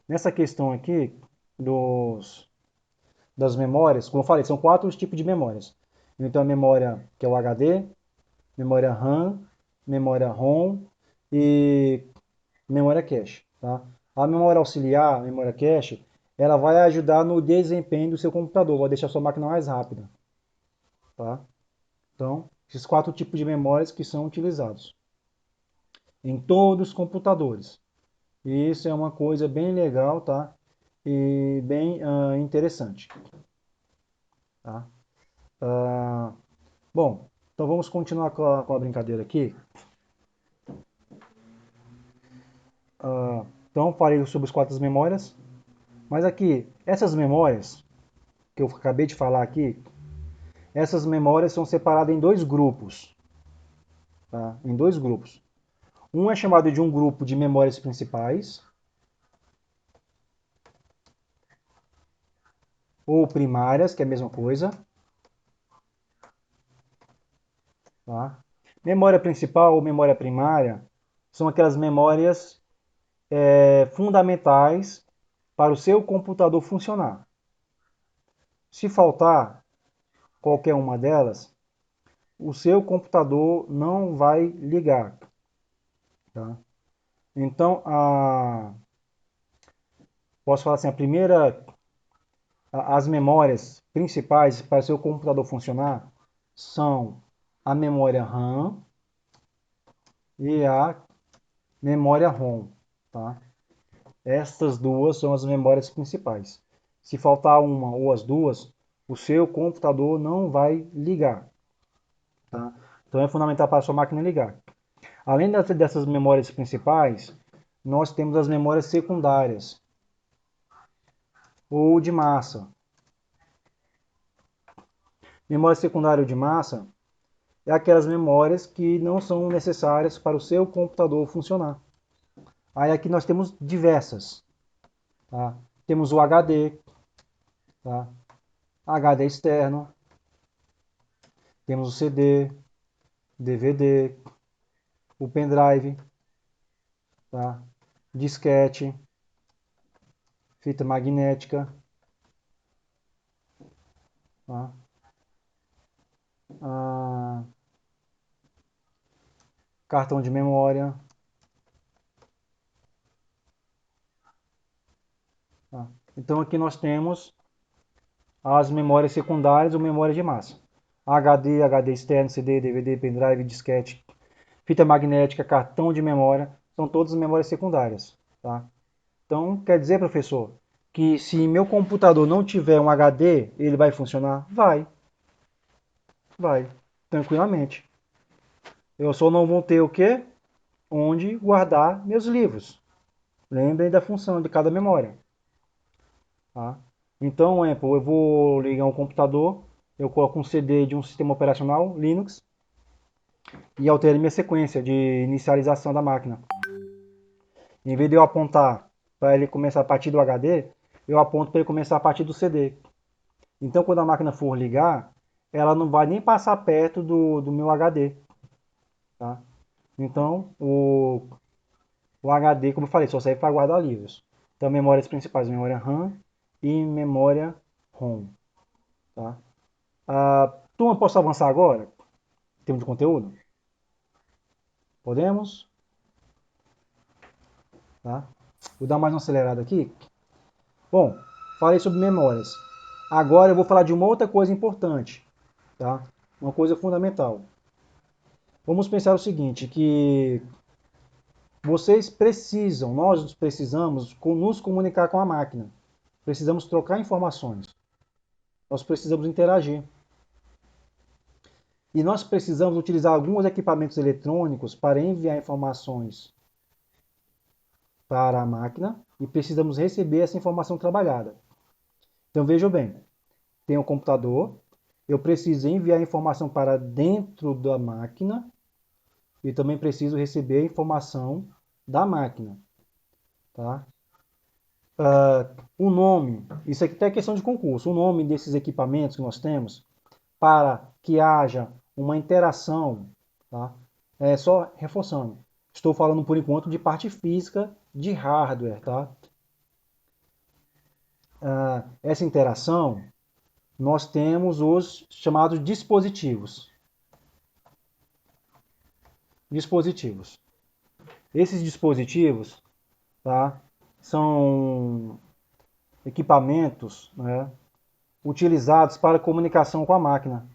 nessa questão aqui das memórias, como eu falei, são quatro os tipos de memórias. Então a memória que é o HD, memória RAM, memória ROM e memória cache. Tá? A memória auxiliar, a memória cache, ela vai ajudar no desempenho do seu computador, vai deixar sua máquina mais rápida. Tá? Então, esses quatro tipos de memórias que são utilizados em todos os computadores. E isso é uma coisa bem legal, tá? E bem interessante. Tá? Bom, então vamos continuar com a brincadeira aqui. Então, falei sobre os quatro memórias. Mas aqui, essas memórias que eu acabei de falar aqui, essas memórias são separadas em dois grupos. Tá? Em dois grupos. Um é chamado de um grupo de memórias principais, ou primárias, que é a mesma coisa. Tá? Memória principal ou memória primária são aquelas memórias fundamentais para o seu computador funcionar. Se faltar qualquer uma delas, o seu computador não vai ligar. Tá? Então, posso falar assim, as memórias principais para o seu computador funcionar são a memória RAM e a memória ROM. Tá? Estas duas são as memórias principais. Se faltar uma ou as duas, o seu computador não vai ligar. Tá? Então é fundamental para a sua máquina ligar. Além dessas memórias principais, nós temos as memórias secundárias ou de massa. Memória secundária ou de massa é aquelas memórias que não são necessárias para o seu computador funcionar. Aí aqui nós temos diversas. Tá? Temos o HD, tá? HD externo, temos o CD, DVD, o pendrive, tá? Disquete, fita magnética, tá? Ah, cartão de memória. Tá? Então aqui nós temos as memórias secundárias ou memória de massa. HD, HD externo, CD, DVD, pendrive, disquete, fita magnética, cartão de memória, são todas memórias secundárias. Tá? Então, quer dizer, professor, que se meu computador não tiver um HD, ele vai funcionar? Vai, tranquilamente. Eu só não vou ter o quê? Onde guardar meus livros. Lembrem da função de cada memória. Tá? Então, Apple, eu vou ligar um computador, eu coloco um CD de um sistema operacional Linux e altero minha sequência de inicialização da máquina. Em vez de eu apontar para ele começar a partir do HD, eu aponto para ele começar a partir do CD. Então, quando a máquina for ligar, ela não vai nem passar perto do meu HD. Tá? Então, o HD, como eu falei, só serve para guardar livros. Então, memórias principais, memória RAM e memória ROM. Tá? Turma, posso avançar agora? Em termos de conteúdo? Podemos? Tá? Vou dar mais uma acelerada aqui. Bom, falei sobre memórias. Agora eu vou falar de uma outra coisa importante, tá? Uma coisa fundamental. Vamos pensar o seguinte, que vocês precisam, nós precisamos nos comunicar com a máquina. Precisamos trocar informações. Nós precisamos interagir. E nós precisamos utilizar alguns equipamentos eletrônicos para enviar informações para a máquina e precisamos receber essa informação trabalhada. Então vejam bem, tem um computador, eu preciso enviar informação para dentro da máquina e também preciso receber a informação da máquina. Tá? O nome, isso aqui é questão de concurso, o nome desses equipamentos que nós temos para que haja uma interação, tá? É só reforçando. Estou falando por enquanto de parte física de hardware, tá? Essa interação, nós temos os chamados dispositivos. Dispositivos. Esses dispositivos, tá? São equipamentos, né, utilizados para comunicação com a máquina.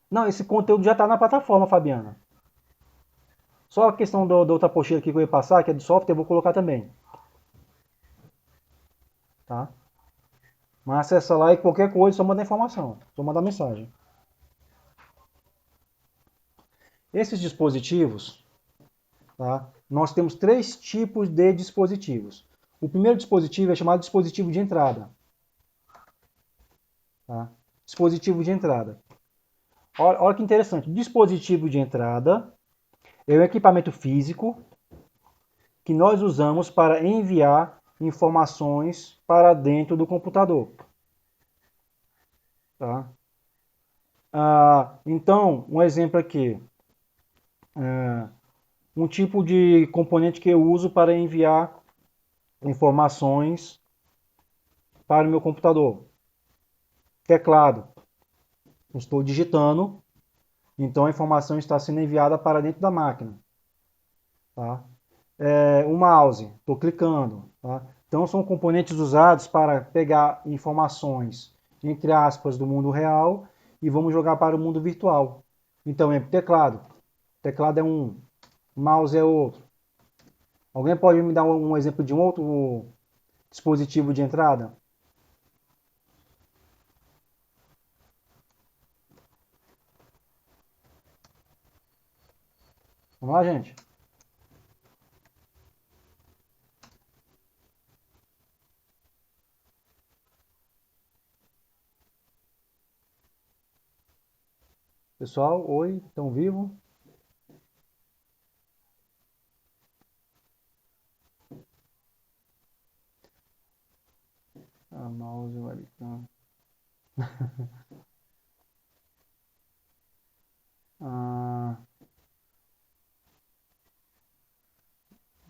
Não, esse conteúdo já está na plataforma, Fabiana. Só a questão da outra apostila aqui que eu ia passar, que é do software, eu vou colocar também. Tá? Mas acessa lá e qualquer coisa, só mandar informação, só mandar mensagem. Esses dispositivos, tá? Nós temos 3 tipos de dispositivos. O primeiro dispositivo é chamado dispositivo de entrada. Tá? Dispositivo de entrada. Olha que interessante. Dispositivo de entrada é um equipamento físico que nós usamos para enviar informações para dentro do computador. Tá? Então, um exemplo aqui. Um tipo de componente que eu uso para enviar informações para o meu computador. Teclado. Estou digitando, então a informação está sendo enviada para dentro da máquina. Tá? O mouse, estou clicando. Tá? Então são componentes usados para pegar informações, entre aspas, do mundo real e vamos jogar para o mundo virtual. Então é teclado. Teclado é um, mouse é outro. Alguém pode me dar um exemplo de um outro dispositivo de entrada? Vamos lá, gente. Pessoal, oi, estão vivos? Mouse, webcam.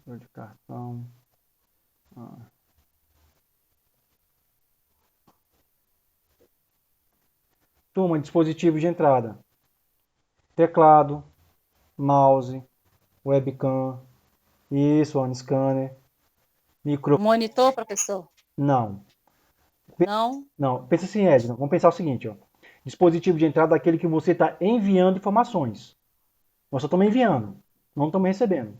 De cartão. Turma, dispositivo de entrada. Teclado, mouse, webcam, isso, one scanner, microfone. Monitor, professor? Não. Não? Não, pensa assim, Edna. Vamos pensar o seguinte, ó. Dispositivo de entrada é aquele que você está enviando informações. Nós só estamos enviando, não estamos recebendo.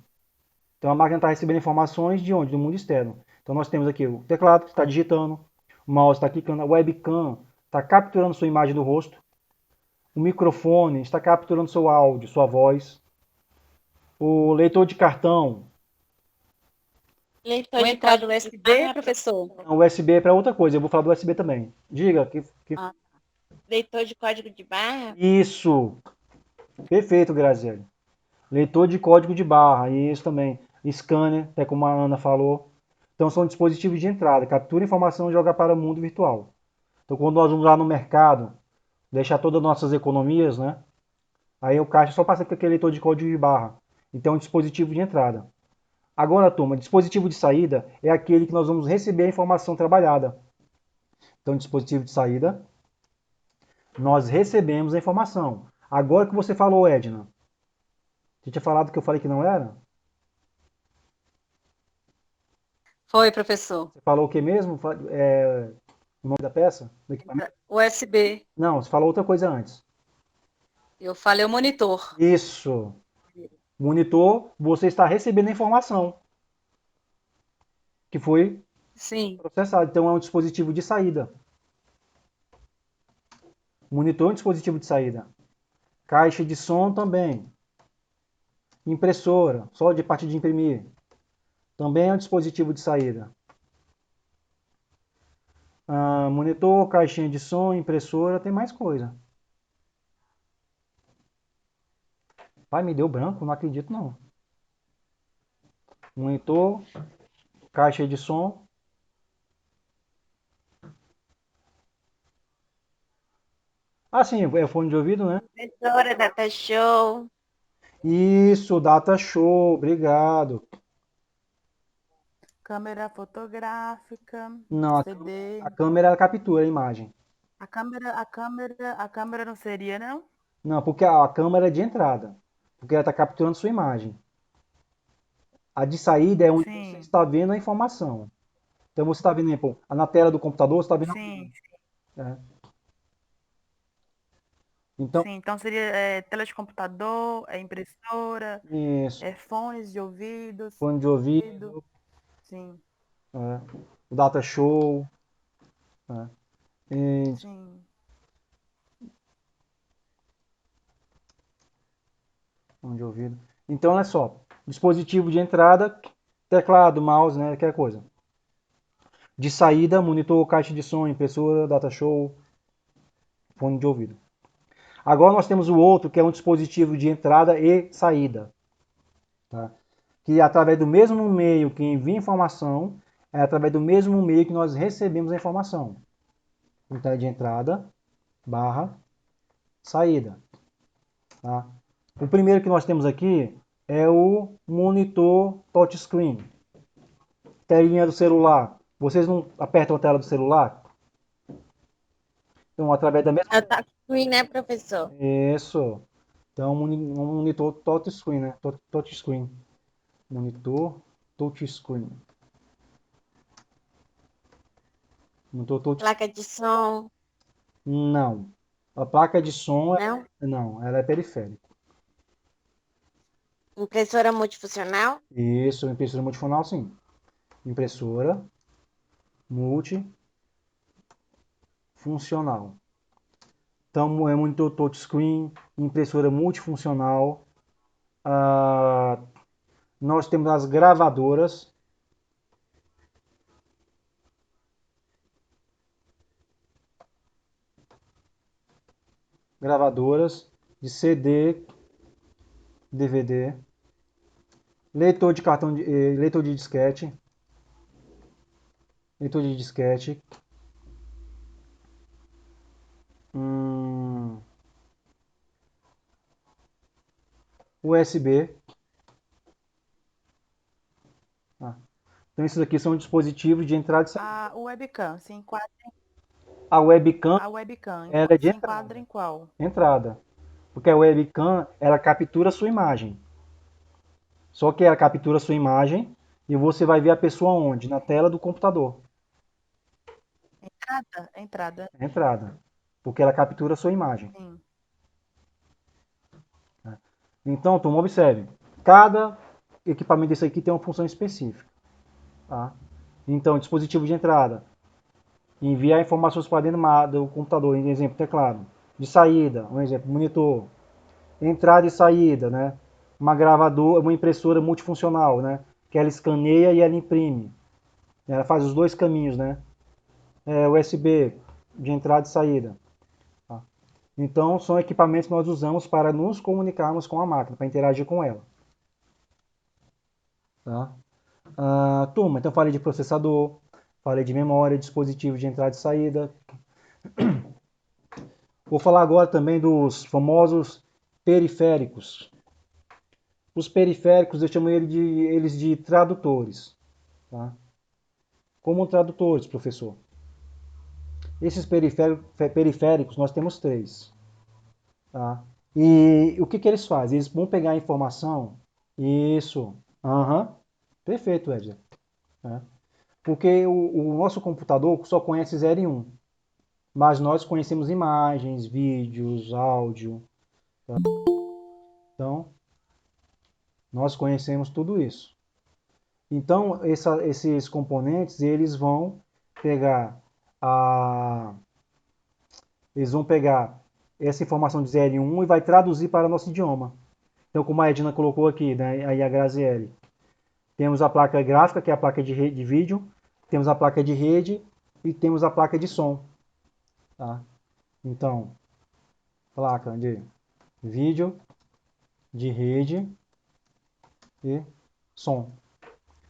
Então a máquina está recebendo informações de onde? Do mundo externo. Então nós temos aqui o teclado que está digitando, o mouse está clicando, a webcam está capturando sua imagem do rosto, o microfone está capturando seu áudio, sua voz, o leitor de cartão. Leitor de código USB, professor? O USB é para outra coisa, eu vou falar do USB também. Diga. Leitor de código de barra? Isso! Perfeito, Graziele. Leitor de código de barra, isso também. Scanner, até como a Ana falou. Então são dispositivos de entrada, captura informação e joga para o mundo virtual. Então quando nós vamos lá no mercado, deixar todas as nossas economias, né? Aí o caixa só passa com aquele leitor de código de barra. Então é um dispositivo de entrada. Agora, turma, dispositivo de saída é aquele que nós vamos receber a informação trabalhada. Então, dispositivo de saída, nós recebemos a informação. Agora que você falou, Edna, você tinha falado que eu falei que não era? Foi, professor. Você falou o que mesmo? O nome da peça? Do equipamento? USB. Não, você falou outra coisa antes. Eu falei o monitor. Isso. Monitor, você está recebendo a informação que foi Sim, processada. Então é um dispositivo de saída. Monitor é um dispositivo de saída. Caixa de som também. Impressora, só de parte de imprimir. Também é um dispositivo de saída. Monitor, caixinha de som, impressora, tem mais coisa. Pai, me deu branco, não acredito não. Monitor, caixa de som. Ah, sim, é fone de ouvido, né? Professora, data show. Isso, data show, obrigado. Câmera fotográfica, Não, CD. a câmera ela captura a imagem. A câmera não seria, não? Não, porque a câmera é de entrada. Porque ela está capturando sua imagem. A de saída é onde você Sim, está vendo a informação. Então você está vendo, por exemplo, na tela do computador, você está vendo sim, aquilo, né? Então, sim. Então seria tela de computador, impressora, isso. fones de ouvidos, Fone de ouvido. ouvido, Sim, né? O data show, né? E sim. fone de ouvido. Então, olha só. Dispositivo de entrada, teclado, mouse, né? Qualquer coisa. De saída, monitor, caixa de som, impressora, data show, fone de ouvido. Agora nós temos o outro, que é um dispositivo de entrada e saída. Tá? Que através do mesmo meio que envia informação, é através do mesmo meio que nós recebemos a informação. Então é de entrada barra saída. Tá? O primeiro que nós temos aqui é o monitor touchscreen. Telinha do celular. Vocês não apertam a tela do celular? Então, através da mesma. É o touchscreen, né, professor? Isso. Então, um monitor touchscreen, né? Touchscreen. Monitor touchscreen. Monitor touch. Placa de som, Não. A placa de som, não? não, ela é periférica. Impressora multifuncional? Isso, impressora multifuncional, sim. Impressora multifuncional. Então, é monitor touchscreen, impressora multifuncional. Nós temos as gravadoras. Gravadoras de CD, DVD. Leitor de cartão leitor de disquete. Leitor de disquete. USB. Ah, então, esses aqui são dispositivos de entrada e saída. A webcam se enquadra, A webcam, a webcam ela é de se enquadra entrada. em qual? Entrada. Porque a webcam, ela captura a sua imagem. Só que ela captura a sua imagem e você vai ver a pessoa onde? Na tela do computador. Entrada, Entrada. Porque ela captura a sua imagem. sim. Então, turma, observe. Cada equipamento desse aqui tem uma função específica. Tá? Então, dispositivo de entrada. Enviar informações para dentro do computador. Um exemplo, teclado. De saída. Um exemplo, monitor. Entrada e saída, né? Uma gravadora, uma impressora multifuncional, né? Que ela escaneia e ela imprime. Ela faz os dois caminhos, né? USB de entrada e saída. Tá? Então, são equipamentos que nós usamos para nos comunicarmos com a máquina, para interagir com ela. Tá? Turma, então falei de processador, falei de memória, dispositivo de entrada e saída. Vou falar agora também dos famosos periféricos. Os periféricos, eu chamo eles de tradutores. Tá? Como tradutores, professor? Esses periféricos nós temos três. Tá? E o que, que eles fazem? Eles vão pegar a informação. Isso. Perfeito, Edgar. Né? Porque o nosso computador só conhece 0 e 1. Mas nós conhecemos imagens, vídeos, áudio. Tá? Então, nós conhecemos tudo isso. Então, esses componentes, eles vão pegar essa informação de 0 e 1 e vai traduzir para o nosso idioma. Então, como a Edna colocou aqui, né, aí a Graziele, temos a placa gráfica, que é a placa de vídeo, temos a placa de rede e temos a placa de som. Tá? Então, placa de vídeo, de rede e som.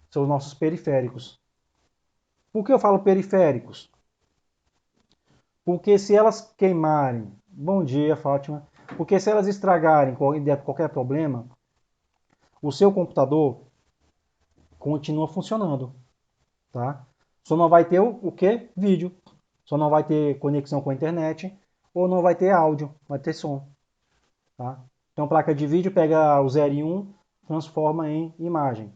São os nossos periféricos. Por que eu falo periféricos? Porque se elas queimarem, bom dia, Fátima, porque se elas estragarem qualquer problema, o seu computador continua funcionando, tá? Só não vai ter o que? Vídeo. Só não vai ter conexão com a internet ou não vai ter áudio, vai ter som, tá? Então, placa de vídeo pega o 0 e 1, transforma em imagem.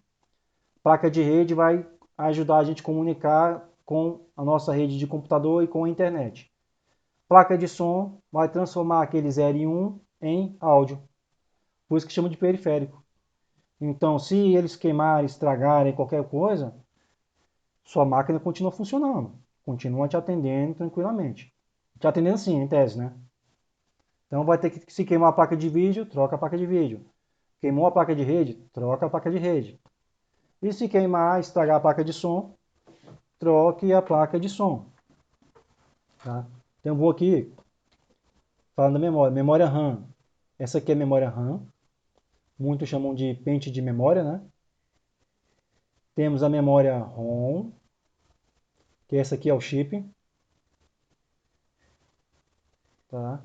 Placa de rede vai ajudar a gente a comunicar com a nossa rede de computador e com a internet. Placa de som vai transformar aquele 0 e 1 em áudio. Por isso que chama de periférico. Então, se eles queimarem, estragarem qualquer coisa, sua máquina continua funcionando. Continua te atendendo tranquilamente. Te atendendo sim, em tese, né? Então vai ter que, se queimar a placa de vídeo, troca a placa de vídeo. Queimou a placa de rede, troca a placa de rede. E se queimar, estragar a placa de som, troque a placa de som. Tá? Então eu vou aqui, falando da memória. Memória RAM. Essa aqui é a memória RAM. Muitos chamam de pente de memória, né? Temos a memória ROM, que essa aqui é o chip. Tá?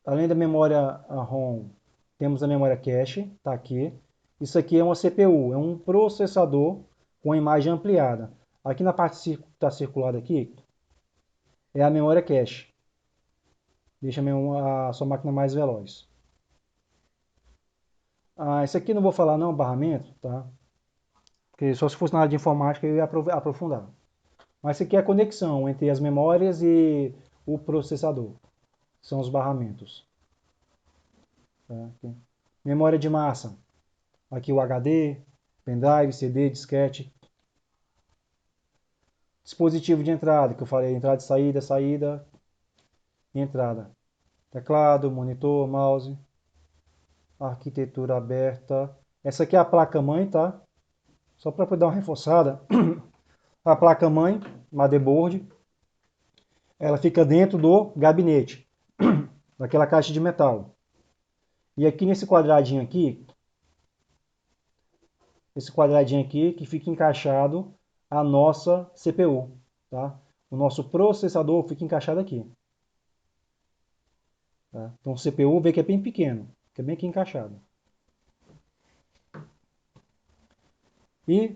Além da memória ROM, temos a memória cache, tá aqui. Isso aqui é uma CPU, é um processador com a imagem ampliada. Aqui na parte que está circulada aqui, é a memória cache. Deixa a sua máquina mais veloz. Esse aqui não vou falar não, barramento, tá? Porque só se fosse na área de informática eu ia aprofundar. Mas isso aqui é a conexão entre as memórias e o processador. São os barramentos. Tá? Memória de massa. Aqui o HD, pendrive, CD, disquete. Dispositivo de entrada, que eu falei, entrada e saída, saída e entrada. Teclado, monitor, mouse. Arquitetura aberta. Essa aqui é a placa-mãe, tá? Só para dar uma reforçada. A placa-mãe, motherboard, ela fica dentro do gabinete, daquela caixa de metal. E aqui nesse quadradinho aqui, esse quadradinho aqui que fica encaixado a nossa CPU, tá? O nosso processador fica encaixado aqui. Tá? Então o CPU vê que é bem pequeno, fica bem aqui encaixado. E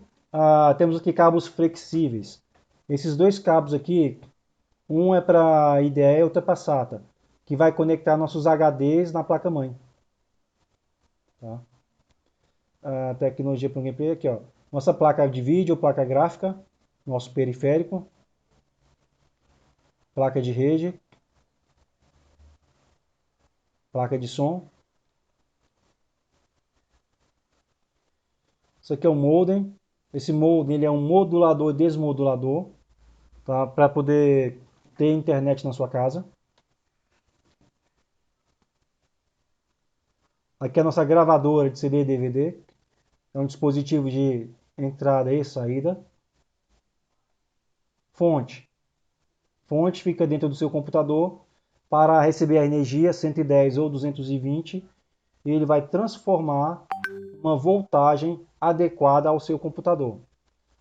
temos aqui cabos flexíveis. Esses dois cabos aqui, um é para IDE e outro é para SATA, que vai conectar nossos HDs na placa-mãe. Tá? A tecnologia para o gameplay aqui, ó. Nossa placa de vídeo, placa gráfica, nosso periférico, placa de rede, placa de som. Isso aqui é o modem. Esse modem ele é um modulador e desmodulador, tá? Para poder ter internet na sua casa. Aqui é a nossa gravadora de CD e DVD. É um dispositivo de entrada e saída. Fonte. Fonte fica dentro do seu computador para receber a energia 110 ou 220 e ele vai transformar uma voltagem adequada ao seu computador.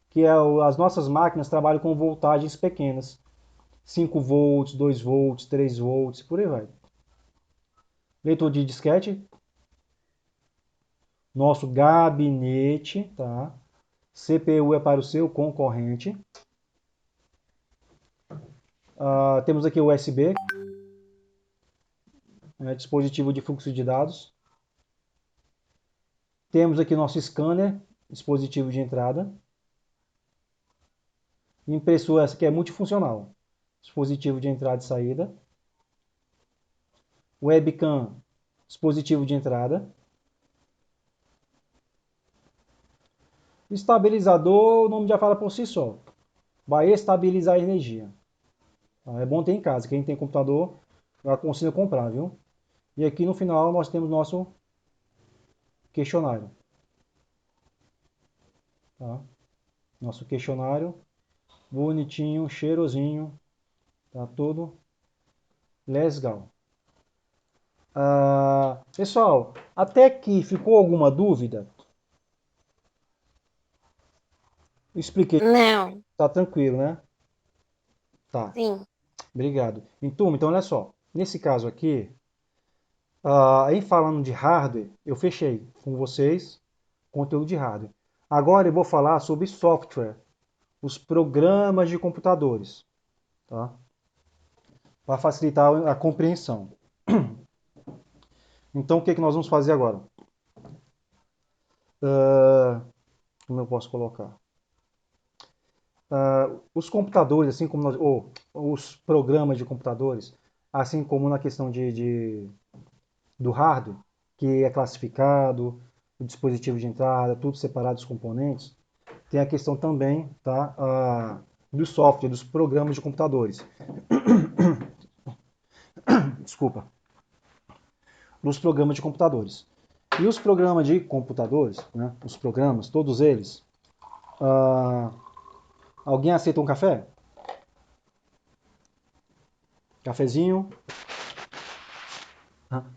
Que as nossas máquinas trabalham com voltagens pequenas. 5 volts, 2 volts, 3 volts, por aí vai. Leitor de disquete. Nosso gabinete, tá? CPU é para o seu concorrente. Temos aqui o USB, dispositivo de fluxo de dados. Temos aqui nosso scanner, dispositivo de entrada. Impressora, essa aqui é multifuncional. Dispositivo de entrada e saída. Webcam, dispositivo de entrada. Estabilizador, o nome já fala por si só. Vai estabilizar a energia. É bom ter em casa. Quem tem computador, eu aconselho a comprar, viu? E aqui no final nós temos nosso questionário. Tá? Nosso questionário, bonitinho, cheirosinho, tá tudo legal. Pessoal, até aqui ficou alguma dúvida? Eu expliquei, Não, tá tranquilo, né? Tá, sim. obrigado. Então olha só, nesse caso aqui, aí falando de hardware, eu fechei com vocês conteúdo de hardware. Agora eu vou falar sobre software, os programas de computadores, tá? Para facilitar a compreensão. Então, o que nós vamos fazer agora? Como eu posso colocar? Os computadores, assim como ou os programas de computadores, assim como na questão do hardware, que é classificado, o dispositivo de entrada, tudo separado dos componentes, tem a questão também, tá, do software, dos programas de computadores. Desculpa. Dos programas de computadores. E os programas de computadores, né, os programas, todos eles, alguém aceita um café? Cafezinho?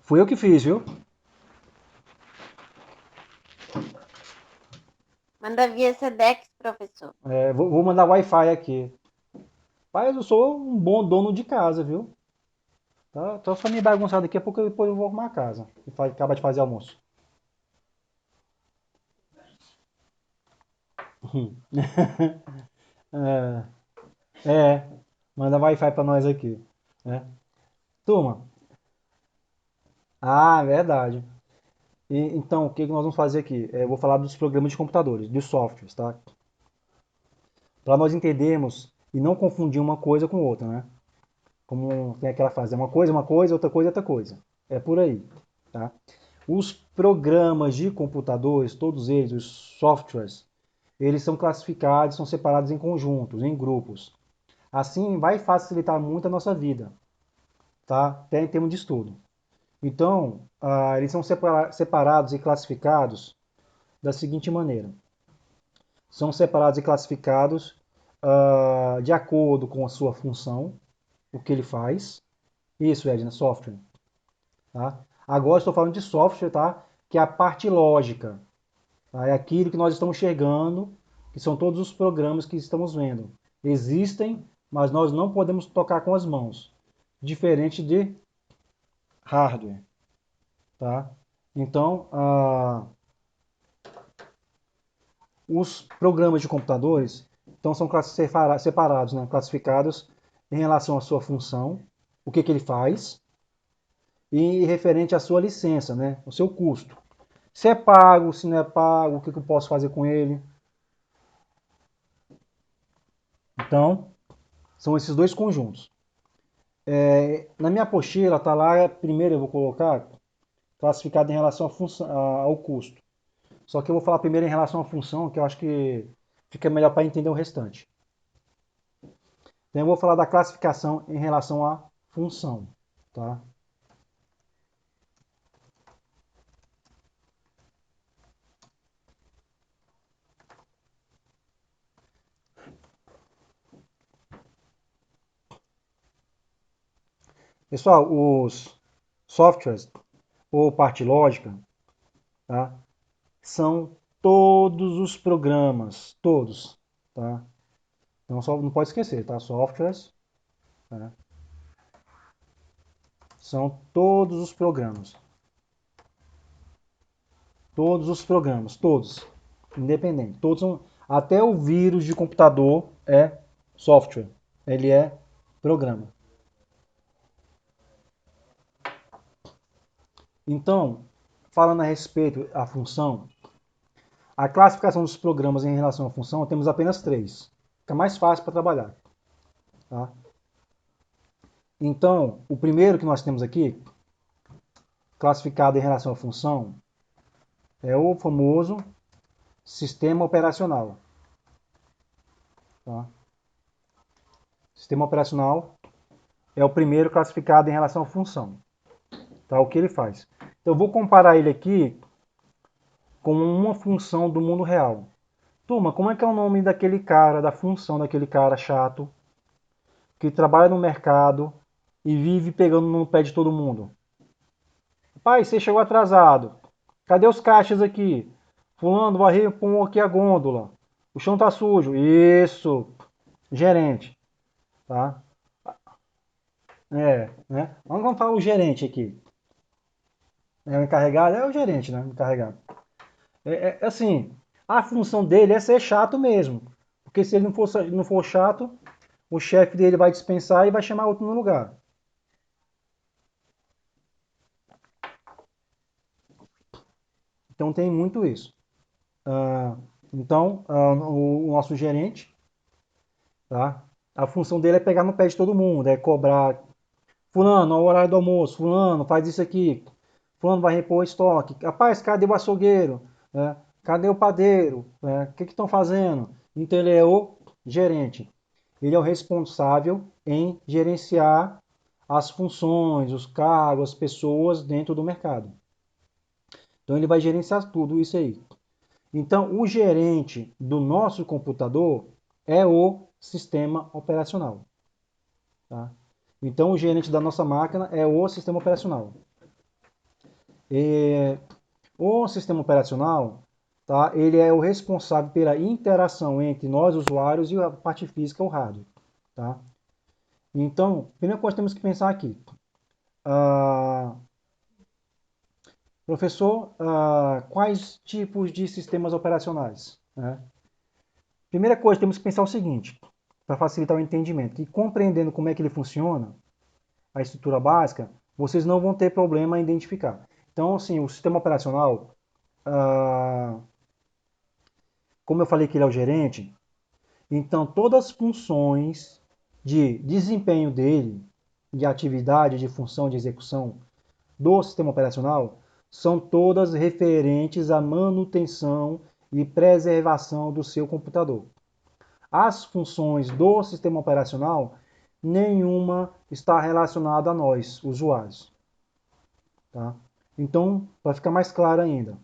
Fui eu que fiz, viu? Manda via Sedex, professor. Vou mandar Wi-Fi aqui. Mas eu sou um bom dono de casa, viu? Tá, tô só me bagunçado aqui, porque depois eu vou arrumar a casa. E acaba de fazer almoço. É, manda Wi-Fi pra nós aqui. Né? Turma, verdade. Então, o que nós vamos fazer aqui? Eu vou falar dos programas de computadores, dos softwares, tá? Para nós entendermos e não confundir uma coisa com outra, né? Como tem aquela frase, uma coisa, outra coisa, outra coisa. É por aí, tá? Os programas de computadores, todos eles, os softwares, eles são classificados, são separados em conjuntos, em grupos. Assim, vai facilitar muito a nossa vida, tá? Até em termos de estudo. Então, eles são separados e classificados da seguinte maneira. São separados e classificados de acordo com a sua função, o que ele faz. Isso, Edna, software. Tá? Agora estou falando de software, tá? Que é a parte lógica. Tá? É aquilo que nós estamos enxergando, que são todos os programas que estamos vendo. Existem, mas nós não podemos tocar com as mãos. Diferente de hardware. Tá? Então, os programas de computadores então, são separados, né? Classificados em relação à sua função, o que ele faz, e referente à sua licença, né? O seu custo. Se é pago, se não é pago, o que eu posso fazer com ele. Então, são esses dois conjuntos. Na minha apostila está lá, primeiro eu vou colocar classificado em relação à função, ao custo. Só que eu vou falar primeiro em relação à função, que eu acho que fica melhor para entender o restante. Então eu vou falar da classificação em relação à função. Tá? Pessoal, os softwares ou parte lógica, tá? São todos os programas, todos, tá? Não pode esquecer, tá? Softwares, tá? São todos os programas. Todos os programas, todos, independente, todos são, até o vírus de computador é software, ele é programa. Então, falando a respeito da função, a classificação dos programas em relação à função, temos apenas três. Fica mais fácil para trabalhar. Tá? Então, o primeiro que nós temos aqui, classificado em relação à função, é o famoso sistema operacional. Tá? Sistema operacional é o primeiro classificado em relação à função. Tá? O que ele faz? Então, eu vou comparar ele aqui com uma função do mundo real. Turma, como é que é o nome daquele cara, da função daquele cara chato, que trabalha no mercado e vive pegando no pé de todo mundo? Pai, você chegou atrasado. Cadê os caixas aqui? Fulano, varreu aqui a gôndola. O chão tá sujo. Isso. Gerente. Tá? Né? Vamos falar o gerente aqui. O encarregado é o gerente, né? O encarregado. Assim, a função dele é ser chato mesmo. Porque se ele não for chato, o chefe dele vai dispensar e vai chamar outro no lugar. Então tem muito isso. O nosso gerente, tá? A função dele é pegar no pé de todo mundo, é cobrar. Fulano, ao horário do almoço, fulano, faz isso aqui. Fulano vai repor o estoque. Rapaz, cadê o açougueiro? Cadê o padeiro? O que estão fazendo? Então ele é o gerente. Ele é o responsável em gerenciar as funções, os cargos, as pessoas dentro do mercado. Então ele vai gerenciar tudo isso aí. Então o gerente do nosso computador é o sistema operacional. Tá? Então o gerente da nossa máquina é o sistema operacional. O sistema operacional, tá, ele é o responsável pela interação entre nós, usuários, e a parte física, o hardware. Tá? Então, primeira coisa que temos que pensar aqui. Professor, quais tipos de sistemas operacionais? Né? Primeira coisa, temos que pensar o seguinte, para facilitar o entendimento, que compreendendo como é que ele funciona, a estrutura básica, vocês não vão ter problema em identificar. Então, assim, o sistema operacional, como eu falei que ele é o gerente, então todas as funções de desempenho dele, de atividade, de função, de execução do sistema operacional, são todas referentes à manutenção e preservação do seu computador. As funções do sistema operacional, nenhuma está relacionada a nós, usuários. Tá? Então, para ficar mais claro ainda,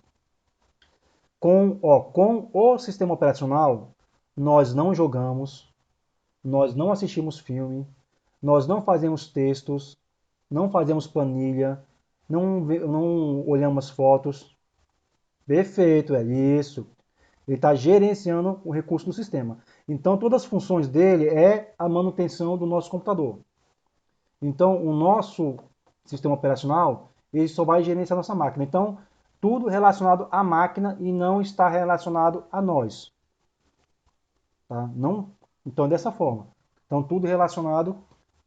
com o sistema operacional, nós não jogamos, nós não assistimos filme, nós não fazemos textos, não fazemos planilha, não olhamos fotos. Perfeito, é isso. Ele está gerenciando o recurso do sistema. Então, todas as funções dele é a manutenção do nosso computador. Então, o nosso sistema operacional, ele só vai gerenciar a nossa máquina. Então, tudo relacionado à máquina e não está relacionado a nós. Tá? Não, então, dessa forma. Então, tudo relacionado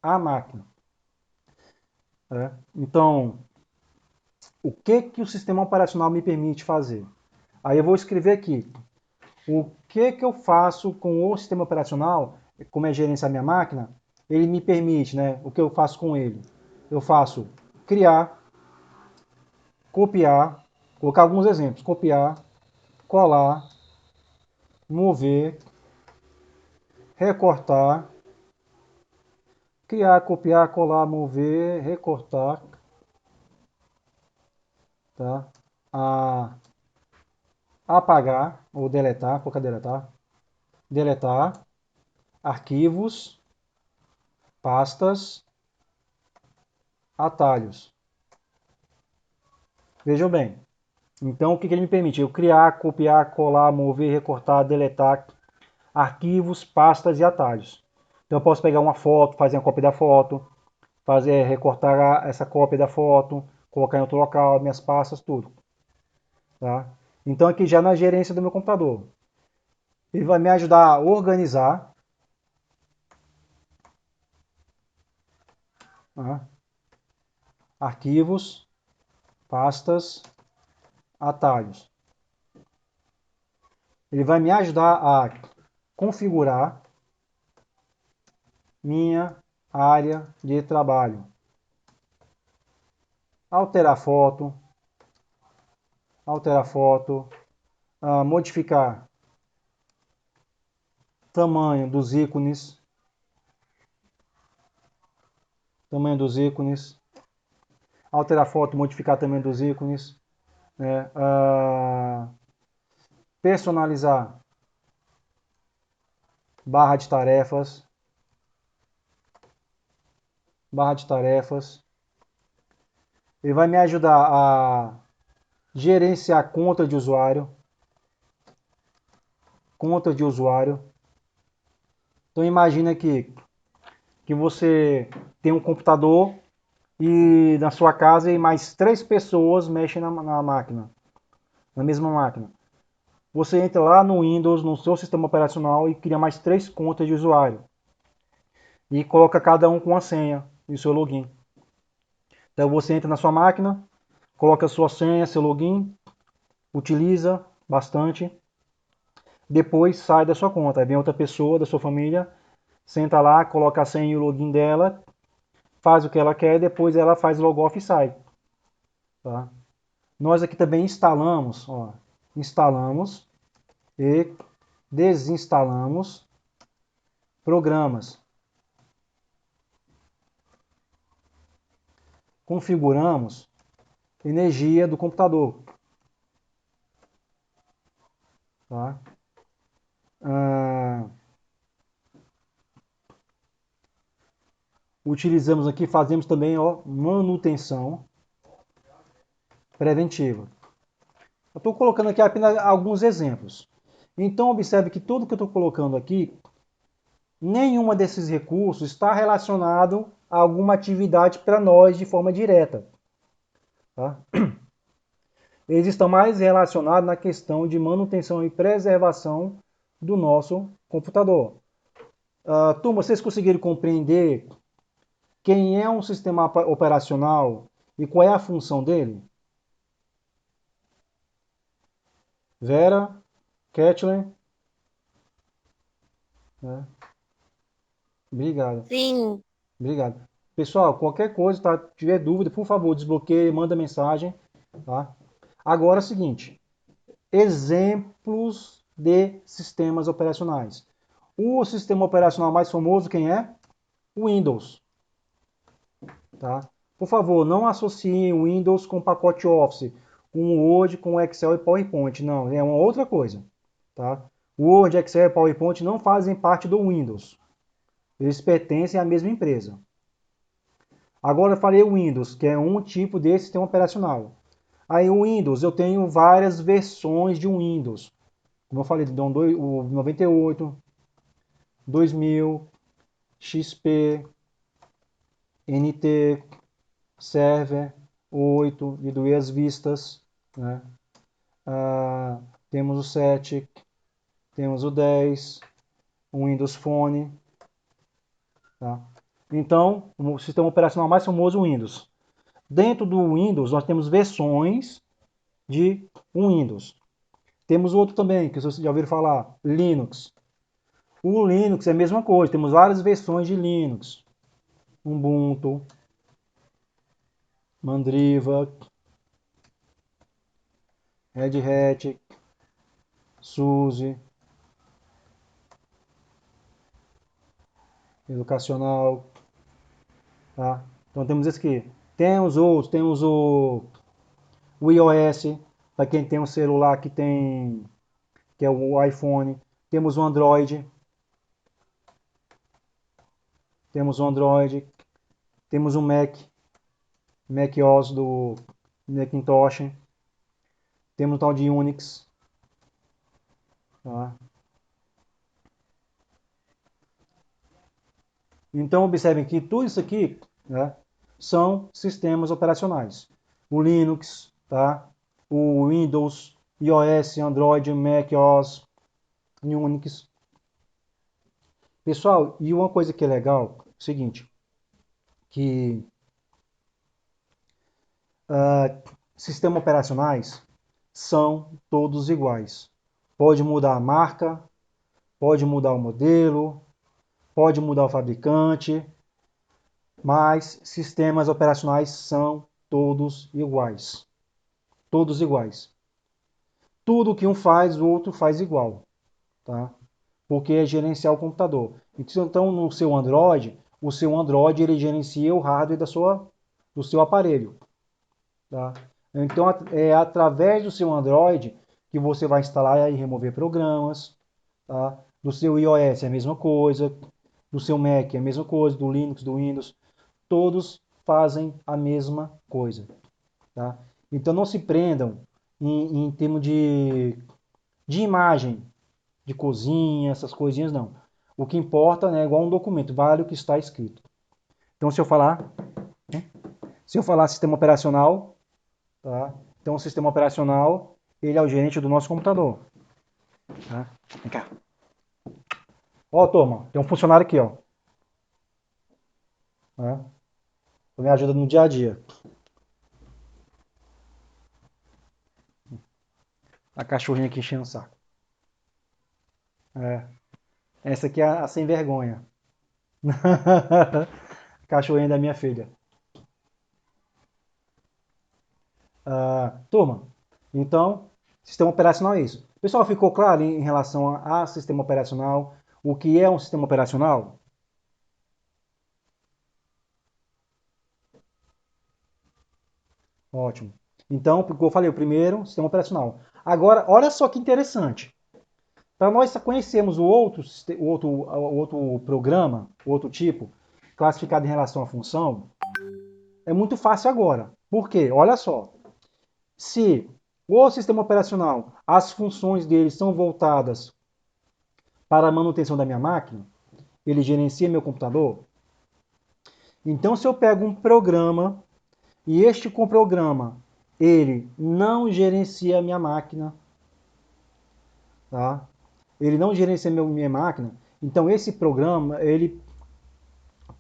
à máquina. Então, o que o sistema operacional me permite fazer? Aí eu vou escrever aqui. O que eu faço com o sistema operacional, como é gerenciar minha máquina, ele me permite, né? O que eu faço com ele? Eu faço criar, copiar, colocar alguns exemplos, copiar, colar, mover, recortar, criar, copiar, colar, mover, recortar, tá? Apagar ou deletar, colocar deletar, arquivos, pastas, atalhos. Vejam bem. Então, o que ele me permite? Eu criar, copiar, colar, mover, recortar, deletar arquivos, pastas e atalhos. Então, eu posso pegar uma foto, fazer uma cópia da foto, recortar essa cópia da foto, colocar em outro local, minhas pastas, tudo. Tá? Então, aqui já na gerência do meu computador. Ele vai me ajudar a organizar. Arquivos, pastas, atalhos. Ele vai me ajudar a configurar minha área de trabalho. Alterar foto, modificar tamanho dos ícones, alterar foto, modificar tamanho dos ícones, né? Personalizar barra de tarefas, ele vai me ajudar a gerenciar conta de usuário, Então imagina que você tem um computador e na sua casa e mais 3 pessoas mexem na mesma máquina. Você entra lá no Windows, no seu sistema operacional e cria mais 3 contas de usuário. E coloca cada um com a senha e o seu login. Então você entra na sua máquina, coloca a sua senha, seu login, utiliza bastante, depois sai da sua conta. Aí vem outra pessoa da sua família, senta lá, coloca a senha e o login dela, faz o que ela quer, depois ela faz o logoff e sai. Tá? Nós aqui também instalamos e desinstalamos programas. Configuramos energia do computador. Tá? Utilizamos aqui, fazemos também manutenção preventiva. Eu estou colocando aqui apenas alguns exemplos. Então observe que tudo que eu estou colocando aqui, nenhuma desses recursos está relacionado a alguma atividade para nós de forma direta. Tá? Eles estão mais relacionados na questão de manutenção e preservação do nosso computador. Turma, vocês conseguiram compreender quem é um sistema operacional e qual é a função dele? Vera, Kathleen? Obrigado. Sim. Obrigado. Pessoal, qualquer coisa, tá? Tiver dúvida, por favor, desbloqueie, manda mensagem. Tá? Agora é o seguinte, exemplos de sistemas operacionais. O sistema operacional mais famoso, quem é? O Windows. Tá? Por favor, não associem o Windows com o pacote Office, com o Word, com o Excel e PowerPoint. Não, é uma outra coisa. Tá? O Word, Excel e PowerPoint não fazem parte do Windows. Eles pertencem à mesma empresa. Agora eu falei o Windows, que é um tipo de sistema operacional. Aí o Windows, eu tenho várias versões de Windows. Como eu falei, o 98, 2000, XP, NT, Server, 8, de duas vistas. Né? Temos o 7, temos o 10, o Windows Phone. Tá? Então, o sistema operacional mais famoso é o Windows. Dentro do Windows, nós temos versões de Windows. Temos outro também, que vocês já ouviram falar, Linux. O Linux é a mesma coisa, temos várias versões de Linux. Ubuntu, Mandriva, Red Hat, SUSE, educacional. Tá? Então temos esse aqui. Temos outros, temos o iOS, para quem tem um celular que é o iPhone. Temos o Android. Temos o Mac OS do Macintosh. Temos o tal de Unix. Tá? Então observem que tudo isso aqui, né, são sistemas operacionais. O Linux, tá? O Windows, iOS, Android, Mac OS, Unix. Pessoal, e uma coisa que é legal, é o seguinte, que sistemas operacionais são todos iguais. Pode mudar a marca, pode mudar o modelo, pode mudar o fabricante, mas sistemas operacionais são todos iguais. Todos iguais. Tudo que um faz, o outro faz igual, tá? Porque é gerenciar o computador. Então, no seu Android, o seu Android ele gerencia o hardware do seu aparelho, tá? Então, é através do seu Android que você vai instalar e remover programas, tá? Do seu iOS é a mesma coisa, do seu Mac é a mesma coisa, do Linux, do Windows, todos fazem a mesma coisa, tá? Então, não se prendam em termos de imagem, de cozinha, essas coisinhas não. O que importa, né, é igual um documento, vale o que está escrito. Então, se eu falar sistema operacional, tá? Então, o sistema operacional, ele é o gerente do nosso computador. Tá? Vem cá. Ó, turma, tem um funcionário aqui, ó. Tá? Me ajuda no dia a dia. A cachorrinha aqui enchendo o saco. É. Essa aqui é a sem vergonha. Cachorrinha da minha filha. Turma, então, sistema operacional é isso. Pessoal, ficou claro em relação a sistema operacional? O que é um sistema operacional? Ótimo. Então, como eu falei, o primeiro, sistema operacional. Agora, olha só que interessante. Para nós conhecermos o outro programa, o outro tipo, classificado em relação à função, é muito fácil agora. Por quê? Olha só. Se o sistema operacional, as funções dele são voltadas para a manutenção da minha máquina, ele gerencia meu computador. Então, se eu pego um programa e este programa ele não gerencia a minha máquina, tá? Ele não gerencia minha máquina, então esse programa ele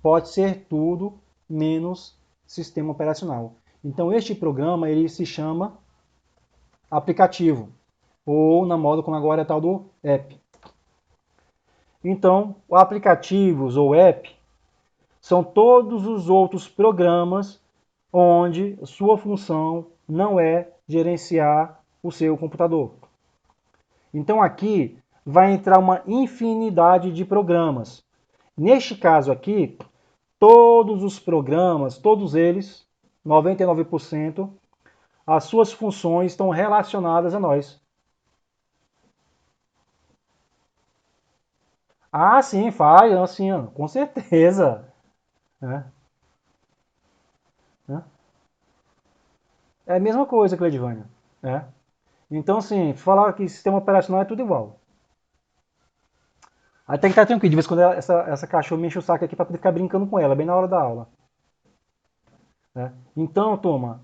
pode ser tudo menos sistema operacional. Então este programa ele se chama aplicativo, ou na moda como agora é tal do app. Então, aplicativos ou app são todos os outros programas onde sua função não é gerenciar o seu computador. Então aqui vai entrar uma infinidade de programas. Neste caso aqui, todos os programas, todos eles, 99%, as suas funções estão relacionadas a nós. Ah, sim, faz, assim, com certeza. É a mesma coisa, Cleidivânia. Né? Então, assim, falar que sistema operacional é tudo igual. Aí tem que estar tranquilo, de vez em quando essa cachorra me enche o saco aqui para poder ficar brincando com ela, bem na hora da aula. Né? Então, turma,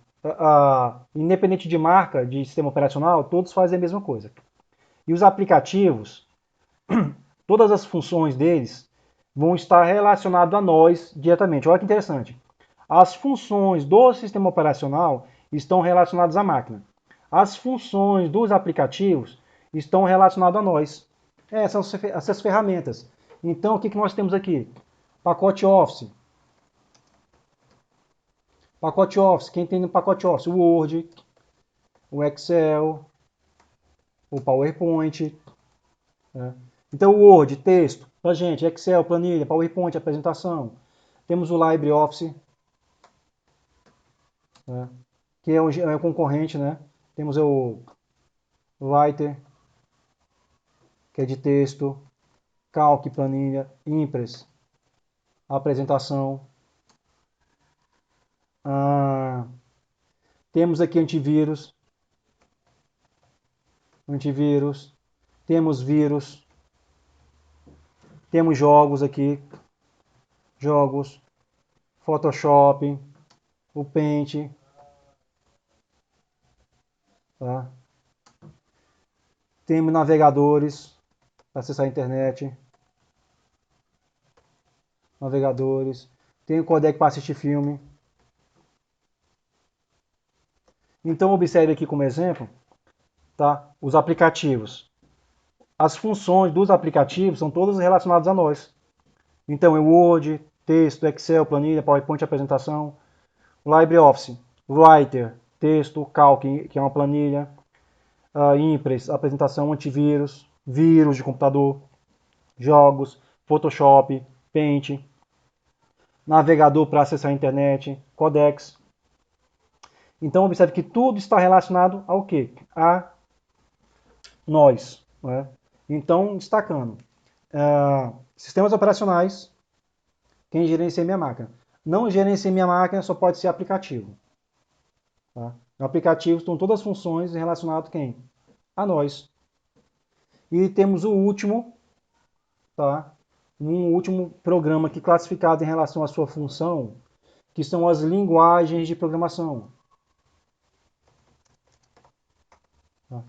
independente de marca, de sistema operacional, todos fazem a mesma coisa. E os aplicativos, todas as funções deles vão estar relacionadas a nós diretamente. Olha que interessante. As funções do sistema operacional estão relacionadas à máquina. As funções dos aplicativos estão relacionadas a nós. São essas ferramentas. Então, o que nós temos aqui? Pacote Office. Pacote Office. Quem tem no pacote Office? O Word, o Excel, o PowerPoint. Né? Então, o Word, texto, pra gente, Excel, planilha, PowerPoint, apresentação. Temos o LibreOffice, né? Que é o concorrente, né? Temos o Writer, que é de texto, Calc, planilha, Impress, apresentação. Temos aqui antivírus, temos vírus, temos jogos aqui, Photoshop, o Paint, tá? Temos navegadores para acessar a internet, tem o codec para assistir filme. Então observe aqui como exemplo, tá? Os aplicativos. As funções dos aplicativos são todas relacionadas a nós. Então, é Word, texto, Excel, planilha, PowerPoint, apresentação. LibreOffice, Writer, texto, Calc, que é uma planilha. Impress, apresentação, antivírus, vírus de computador, jogos, Photoshop, Paint, navegador para acessar a internet, Codex. Então, observe que tudo está relacionado ao quê? A nós. Né? Então, destacando, sistemas operacionais, quem gerencia minha máquina. Não gerencia minha máquina, só pode ser aplicativo. Tá? No aplicativo estão todas as funções relacionadas a quem? A nós. E temos o último, tá? Um último programa aqui classificado em relação à sua função, que são as linguagens de programação. Tá?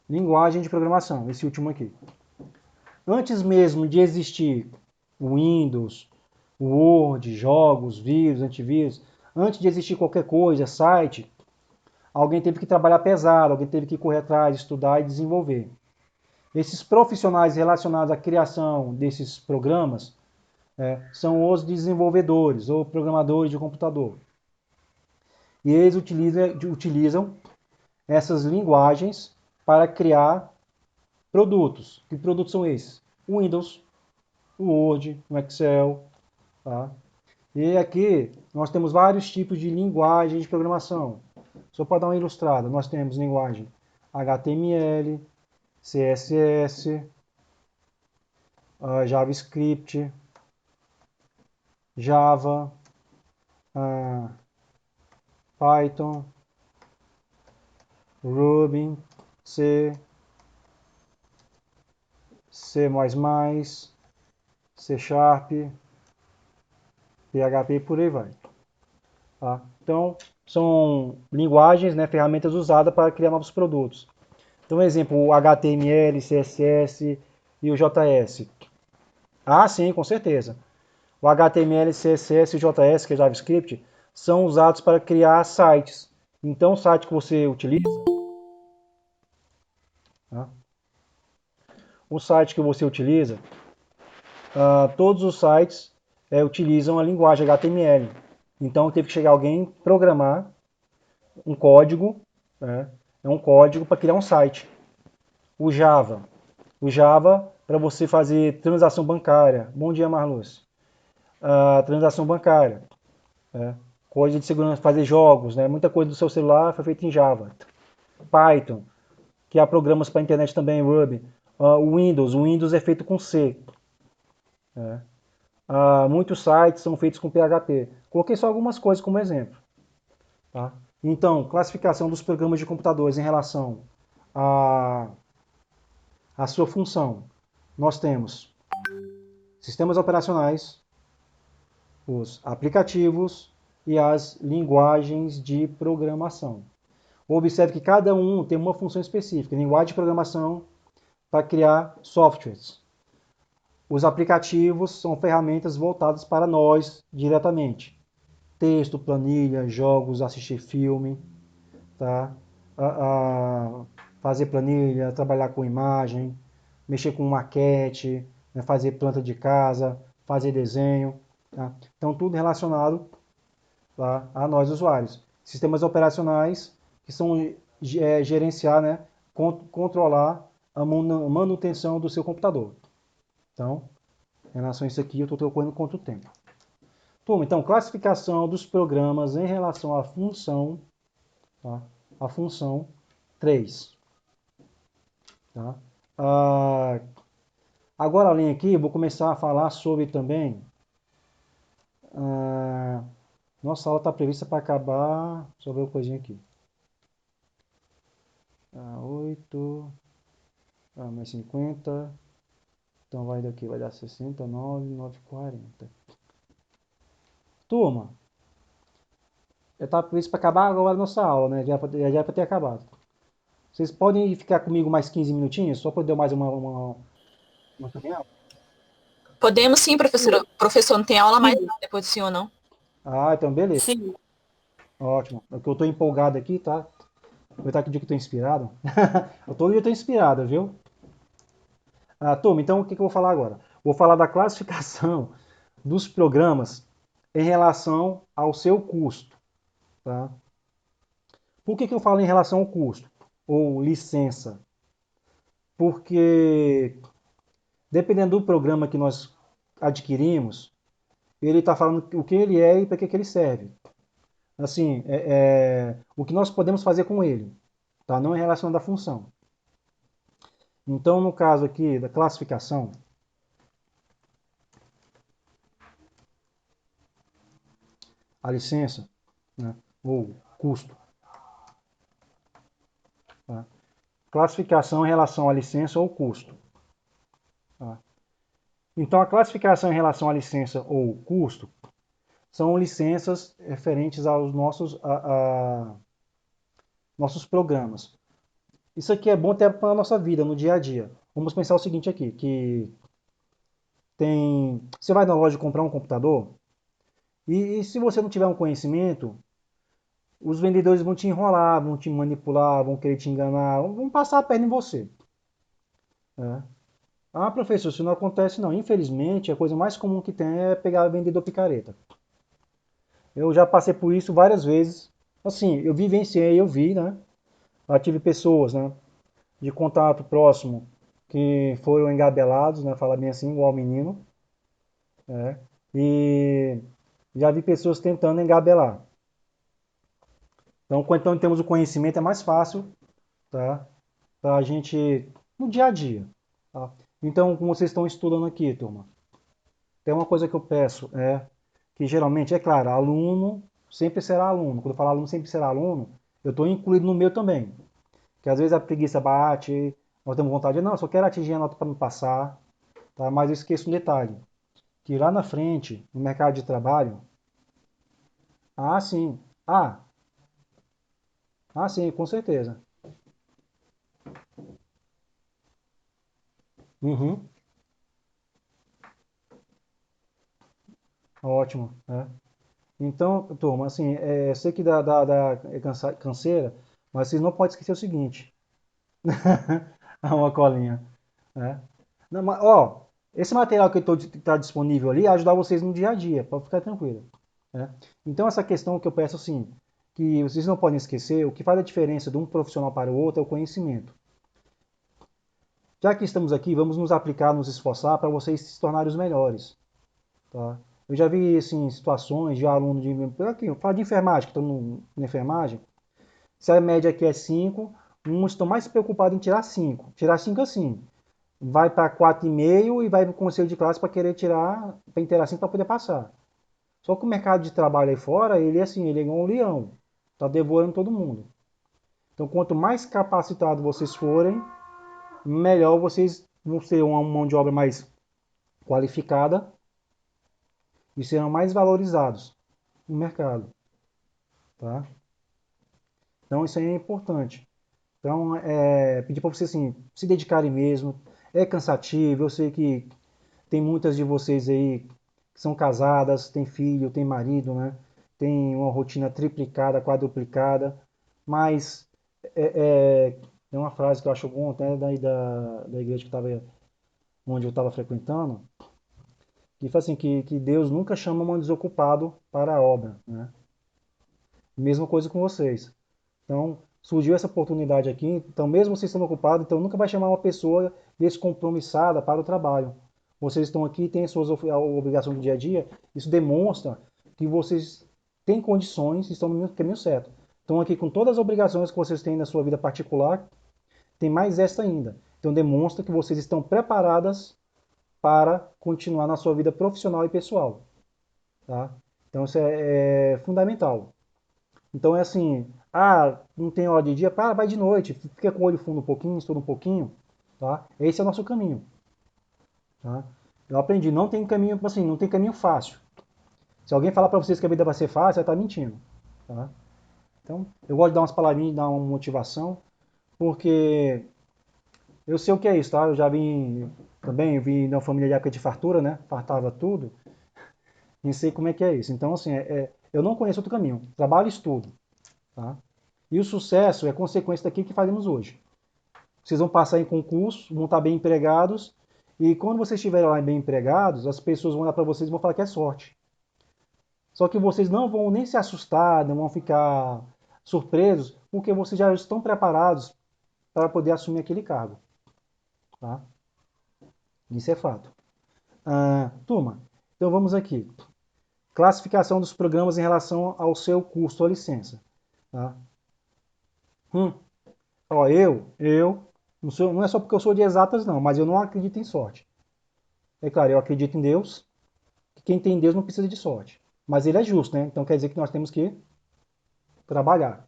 Linguagem de programação, esse último aqui. Antes mesmo de existir o Windows, o Word, jogos, vírus, antivírus, antes de existir qualquer coisa, site, alguém teve que trabalhar pesado, alguém teve que correr atrás, estudar e desenvolver. Esses profissionais relacionados à criação desses programas são os desenvolvedores ou programadores de computador. E eles utilizam essas linguagens para criar produtos. Que produtos são esses? O Windows, o Word, o Excel. Tá? E aqui nós temos vários tipos de linguagem de programação. Só para dar uma ilustrada, nós temos linguagem HTML, CSS, JavaScript, Java, Python, Ruby, C, C++, C Sharp, PHP e por aí vai. Tá? Então, são linguagens, né, ferramentas usadas para criar novos produtos. Então, exemplo, o HTML, CSS e o JS. Ah, sim, com certeza. O HTML, CSS e o JS, que é JavaScript, são usados para criar sites. Então, o site que você utiliza, tá? O site que você utiliza, todos os sites utilizam a linguagem HTML. Então, teve que chegar alguém programar um código, né? É um código para criar um site. O Java para você fazer transação bancária. Bom dia, Marluz. Transação bancária. Código de segurança, fazer jogos, né? Muita coisa do seu celular foi feita em Java. Python, que há programas para a internet também, Ruby. O Windows é feito com C. Muitos sites são feitos com PHP. Coloquei só algumas coisas como exemplo. Tá? Então, classificação dos programas de computadores em relação à sua função. Nós temos sistemas operacionais, os aplicativos e as linguagens de programação. Observe que cada um tem uma função específica. Linguagem de programação para criar softwares. Os aplicativos são ferramentas voltadas para nós diretamente. Texto, planilha, jogos, assistir filme, tá? Fazer planilha, trabalhar com imagem, mexer com maquete, né? Fazer planta de casa, fazer desenho. Tá? Então, tudo relacionado, tá, a nós usuários. Sistemas operacionais que são gerenciar, né? Controlar a manutenção do seu computador. Então, em relação a isso aqui, eu estou trocando quanto tempo. Turma, então, classificação dos programas em relação à função, tá? A função 3. Tá? Agora, além aqui, eu vou começar a falar sobre também... nossa aula está prevista para acabar... Deixa eu ver uma coisinha aqui. 8... mais 50... Então, vai daqui, vai dar 69, 940. Turma, já está previsto para acabar agora a nossa aula, né? Já é para ter acabado. Vocês podem ficar comigo mais 15 minutinhos, só para eu dar mais uma caminhada? Podemos sim, professor. Professor, não tem aula mais depois do senhor, não? Então beleza. Sim. Ótimo. É que eu estou empolgado aqui, tá? Vou estar aqui o dia que eu estou inspirado. Todo dia eu estou inspirado, viu? Turma, então o que eu vou falar agora? Vou falar da classificação dos programas em relação ao seu custo. Tá? Por que eu falo em relação ao custo? Ou licença? Porque dependendo do programa que nós adquirimos, ele está falando o que ele é e para que ele serve. Assim, o que nós podemos fazer com ele, tá? Não é relacionado à função. Então, no caso aqui da classificação, a licença, né, ou custo. Tá? Classificação em relação à licença ou custo. Tá? Então, a classificação em relação à licença ou custo são licenças referentes aos nossos programas. Isso aqui é bom até para a nossa vida, no dia a dia. Vamos pensar o seguinte aqui, que você vai na loja comprar um computador e se você não tiver um conhecimento, os vendedores vão te enrolar, vão te manipular, vão querer te enganar, vão passar a perna em você. É. Ah, professor, isso não acontece não. Infelizmente, a coisa mais comum que tem é pegar vendedor picareta. Eu já passei por isso várias vezes. Assim, eu vivenciei, eu vi, né? Eu tive pessoas, né, de contato próximo que foram engabelados, né, falar bem assim, igual menino. Né? E já vi pessoas tentando engabelar. Então, quando temos o conhecimento, é mais fácil, tá? Para a gente, no dia a dia. Tá? Então, como vocês estão estudando aqui, turma, tem uma coisa que eu peço, que geralmente, é claro, aluno sempre será aluno. Quando eu falo aluno sempre será aluno, eu estou incluído no meu também. Que às vezes a preguiça bate, nós temos vontade de, não, só quero atingir a nota para me passar, tá? Mas eu esqueço um detalhe, que lá na frente, no mercado de trabalho, sim, sim, com certeza. Uhum, ótimo, né? Então, turma, assim, eu sei que é canseira, mas vocês não podem esquecer o seguinte, uma colinha, né? Não, mas, ó, esse material que está disponível ali ajudar vocês no dia a dia, pode ficar tranquilo. Né? Então, essa questão que eu peço assim, que vocês não podem esquecer, o que faz a diferença de um profissional para o outro é o conhecimento. Já que estamos aqui, vamos nos aplicar, nos esforçar para vocês se tornarem os melhores. Tá? Eu já vi assim, situações de aluno aqui, fala de enfermagem, que estão na enfermagem, se a média aqui é 5, uns estão mais preocupados em tirar 5. Tirar 5 assim, vai para 4,5 e vai para o conselho de classe para querer tirar, para inteirar 5 para poder passar. Só que o mercado de trabalho aí fora, ele é assim, ele é igual um leão, está devorando todo mundo. Então, quanto mais capacitado vocês forem, melhor vocês vão ter uma mão de obra mais qualificada e serão mais valorizados no mercado. Tá? Então, isso aí é importante. Então, pedir para vocês assim, se dedicarem mesmo. É cansativo, eu sei que tem muitas de vocês aí que são casadas, têm filho, têm marido, né? Tem uma rotina triplicada, quadruplicada, mas tem uma frase que eu acho bom, até daí da igreja onde eu estava frequentando, que fala assim, que Deus nunca chama um desocupado para a obra, né? Mesma coisa com vocês. Então, surgiu essa oportunidade aqui, então mesmo vocês estando ocupados, então nunca vai chamar uma pessoa descompromissada para o trabalho. Vocês estão aqui, têm suas obrigações do dia a dia, isso demonstra que vocês têm condições e estão no caminho certo. Estão aqui com todas as obrigações que vocês têm na sua vida particular, tem mais esta ainda. Então demonstra que vocês estão preparadas para continuar na sua vida profissional e pessoal. Tá? Então isso é fundamental. Então é assim, não tem hora de dia, vai de noite, fica com o olho fundo um pouquinho, estuda um pouquinho, tá? Esse é o nosso caminho. Tá? Eu aprendi, não tem caminho, assim, não tem caminho fácil. Se alguém falar para vocês que a vida vai ser fácil, vai estar mentindo. Tá? Então, eu gosto de dar umas palavrinhas, dar uma motivação, porque eu sei o que é isso, tá? Eu já vim também, eu vim de uma família de época de fartura, né? Fartava tudo, e sei como é que é isso. Então, assim, eu não conheço outro caminho. Trabalho e estudo. Tá? E o sucesso é consequência daquilo que fazemos hoje. Vocês vão passar em concurso, vão estar bem empregados E quando vocês estiverem lá bem empregados, as pessoas vão olhar para vocês e vão falar que é sorte. Só que vocês não vão nem se assustar, não vão ficar surpresos, porque vocês já estão preparados para poder assumir aquele cargo. Tá? Isso é fato. Turma, então vamos aqui. Classificação dos programas em relação ao seu custo ou licença. Tá? Ó, não é só porque eu sou de exatas, não, mas eu não acredito em sorte. É claro, eu acredito em Deus, que quem tem Deus não precisa de sorte. Mas ele é justo, né? Então quer dizer que nós temos que trabalhar.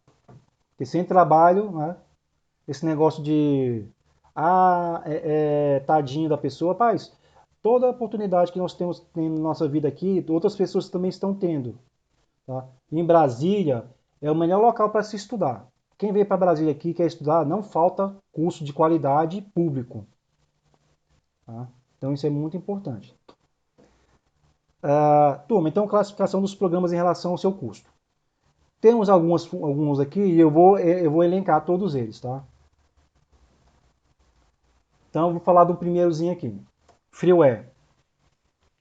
Porque sem trabalho, né, esse negócio de tadinho da pessoa, rapaz, toda oportunidade que nós temos na nossa vida aqui, outras pessoas também estão tendo. Tá? Em Brasília é o melhor local para se estudar. Quem veio para Brasília aqui e quer estudar, não falta curso de qualidade público. Tá? Então isso é muito importante. Turma, então classificação dos programas em relação ao seu custo. Temos alguns aqui e eu vou elencar todos eles, tá? Então eu vou falar do primeirozinho aqui, Freeware.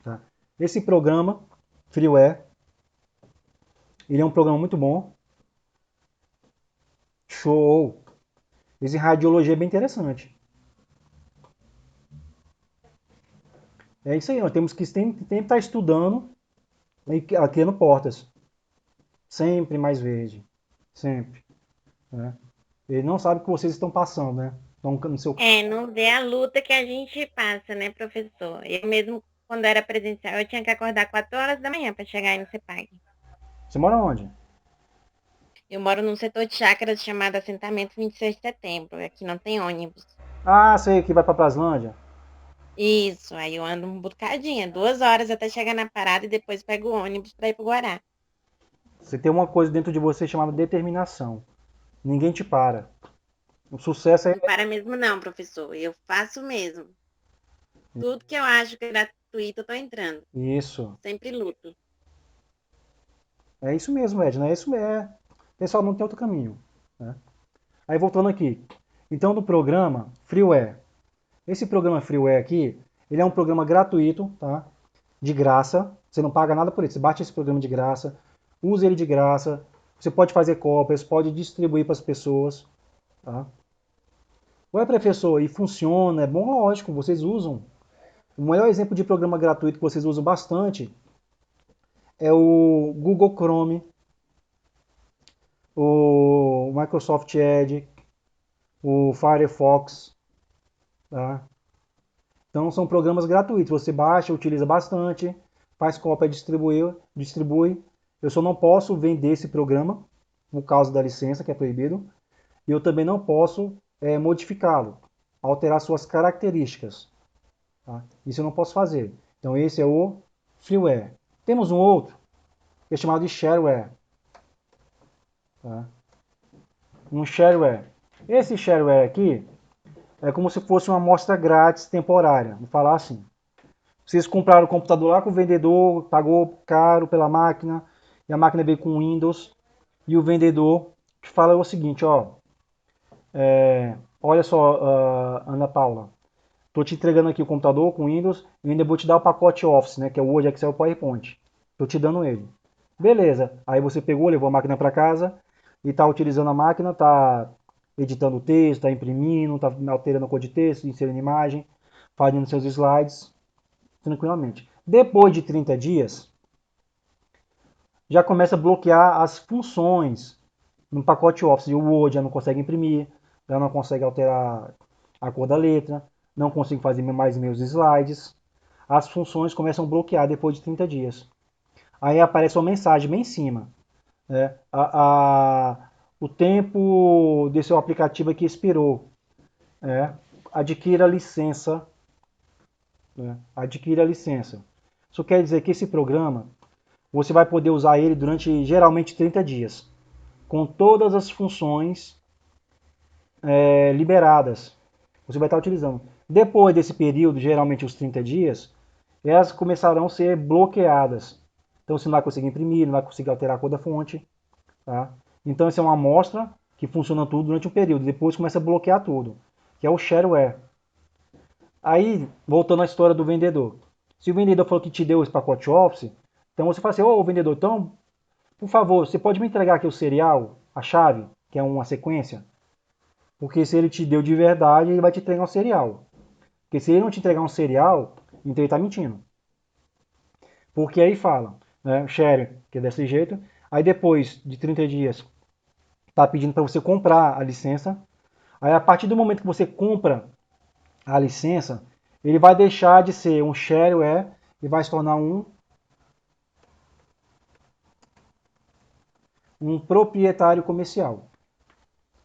Tá? Esse programa, Freeware, ele é um programa muito bom. Show! Esse radiologia é bem interessante. É isso aí, nós temos que sempre estar estudando e criando portas. Sempre mais verde. Sempre. Né? Ele não sabe o que vocês estão passando, né? Estão no seu... Não vê a luta que a gente passa, né, professor? Eu mesmo, quando era presencial, eu tinha que acordar 4 horas da manhã para chegar aí no CEPAG. Você mora onde? Eu moro num setor de chácaras chamado Assentamento 26 de Setembro. Aqui não tem ônibus. Ah, sei que vai para Praslândia. Isso, aí eu ando um bocadinho, 2 horas até chegar na parada e depois pego o ônibus para ir pro Guará. Você tem uma coisa dentro de você chamada determinação. Ninguém te para. O sucesso é... Não para mesmo não, professor. Eu faço mesmo. Tudo que eu acho que é gratuito, eu tô entrando. Isso. Sempre luto. É isso mesmo, Edna. É isso mesmo. Pessoal, não tem outro caminho. Né? Aí voltando aqui. Então, do programa Freeware. Esse programa Freeware aqui, ele é um programa gratuito, tá? De graça. Você não paga nada por ele. Você baixa esse programa de graça, usa ele de graça. Você pode fazer cópias, pode distribuir para as pessoas. Tá? Ué, professor, e funciona? É bom, lógico, vocês usam. O maior exemplo de programa gratuito que vocês usam bastante é o Google Chrome, o Microsoft Edge, o Firefox. Tá? Então são programas gratuitos. Você baixa, utiliza bastante, faz cópia, distribui. Eu só não posso vender esse programa por causa da licença, que é proibido. E eu também não posso modificá-lo, alterar suas características. Tá? Isso eu não posso fazer. Então esse é o freeware. Temos um outro, que é chamado de shareware. Tá? Um shareware. Esse shareware aqui é como se fosse uma amostra grátis temporária. Vou falar assim. Vocês compraram o computador lá com o vendedor, pagou caro pela máquina, e a máquina veio com Windows, e o vendedor te fala o seguinte, ó, olha só, Ana Paula, estou te entregando aqui o computador com Windows, e ainda vou te dar o pacote Office, né, que é o Word, Excel e PowerPoint. Estou te dando ele. Beleza, aí você pegou, levou a máquina para casa, e está utilizando a máquina, está editando o texto, está imprimindo, está alterando a cor de texto, inserindo imagem, fazendo seus slides, tranquilamente. Depois de 30 dias, já começa a bloquear as funções no pacote Office. O Word já não consegue imprimir, já não consegue alterar a cor da letra, não consigo fazer mais meus slides. As funções começam a bloquear depois de 30 dias. Aí aparece uma mensagem bem em cima. Né? O tempo desse seu aplicativo aqui expirou. Adquira a licença. Adquira a licença. Isso quer dizer que esse programa, você vai poder usar ele durante geralmente 30 dias. Com todas as funções liberadas. Você vai estar utilizando. Depois desse período, geralmente os 30 dias, elas começarão a ser bloqueadas. Então você não vai conseguir imprimir, não vai conseguir alterar a cor da fonte. Tá? Então essa é uma amostra que funciona tudo durante um período. Depois começa a bloquear tudo, que é o shareware. Aí, voltando à história do vendedor. Se o vendedor falou que te deu esse pacote Office, então você fala assim, ô vendedor, então, por favor, você pode me entregar aqui o serial, a chave, que é uma sequência? Porque se ele te deu de verdade, ele vai te entregar um serial. Porque se ele não te entregar um serial, então ele está mentindo. Porque aí fala, né, share, que é desse jeito, aí depois de 30 dias, está pedindo para você comprar a licença. Aí a partir do momento que você compra a licença, ele vai deixar de ser um shareware e vai se tornar um proprietário comercial.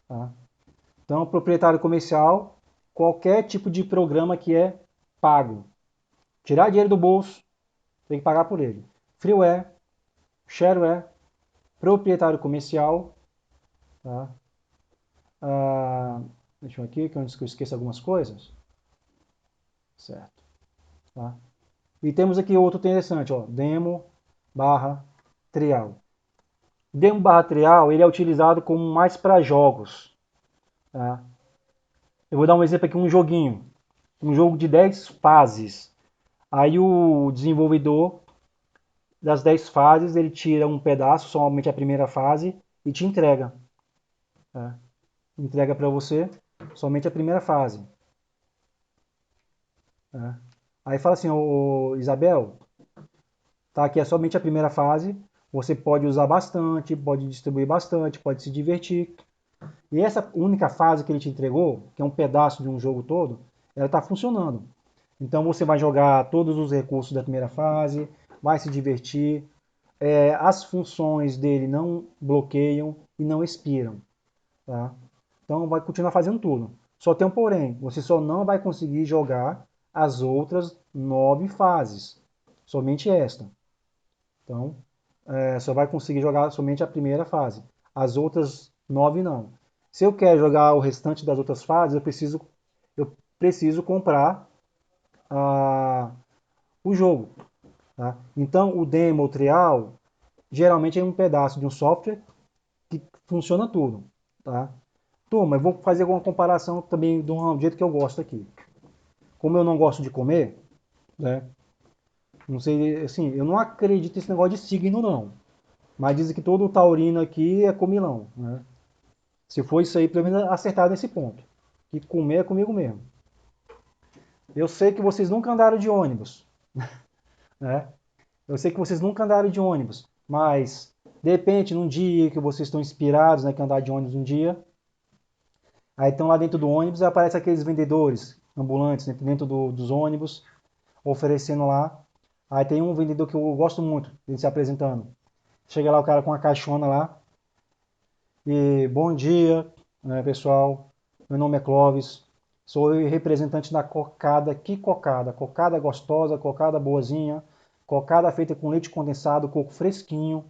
Tá? Então, proprietário comercial, qualquer tipo de programa que é pago. Tirar dinheiro do bolso, tem que pagar por ele. Freeware, shareware, proprietário comercial. Tá? Deixa eu aqui, que eu esqueço algumas coisas. Certo. Tá? E temos aqui outro interessante, ó, demo barra trial. Demo barra trial, ele é utilizado como mais para jogos. Tá? Eu vou dar um exemplo aqui, um joguinho. Um jogo de 10 fases. Aí o desenvolvedor das 10 fases, ele tira um pedaço, somente a primeira fase, e te entrega. Tá? Entrega para você somente a primeira fase. Tá? Aí fala assim, ô, Isabel, tá, aqui é somente a primeira fase, você pode usar bastante, pode distribuir bastante, pode se divertir. E essa única fase que ele te entregou, que é um pedaço de um jogo todo, ela está funcionando. Então você vai jogar todos os recursos da primeira fase, vai se divertir. As funções dele não bloqueiam e não expiram. Tá? Então vai continuar fazendo tudo. Só tem um porém, você só não vai conseguir jogar as outras 9 fases. Somente esta. Então, só vai conseguir jogar somente a primeira fase. As outras 9 não. Se eu quero jogar o restante das outras fases, eu preciso comprar o jogo. Tá? Então, o demo, o trial, geralmente é um pedaço de um software que funciona tudo. Tá? Turma, eu vou fazer alguma comparação também do jeito que eu gosto aqui. Como eu não gosto de comer, né? Não sei, assim, eu não acredito nesse negócio de signo, não. Mas dizem que todo taurino aqui é comilão, né? Se for isso aí, pelo menos acertar nesse ponto. Que comer é comigo mesmo. Eu sei que vocês nunca andaram de ônibus, né? Eu sei que vocês nunca andaram de ônibus, mas de repente, num dia que vocês estão inspirados, né, que andar de ônibus um dia, aí estão lá dentro do ônibus e aparecem aqueles vendedores ambulantes, né, dentro dos ônibus, oferecendo lá. Aí tem um vendedor que eu gosto muito, ele se apresentando. Chega lá o cara com uma caixona lá. E bom dia, né, pessoal. Meu nome é Clóvis. Sou o representante da cocada. Que cocada? Cocada gostosa, cocada boazinha. Cocada feita com leite condensado, coco fresquinho.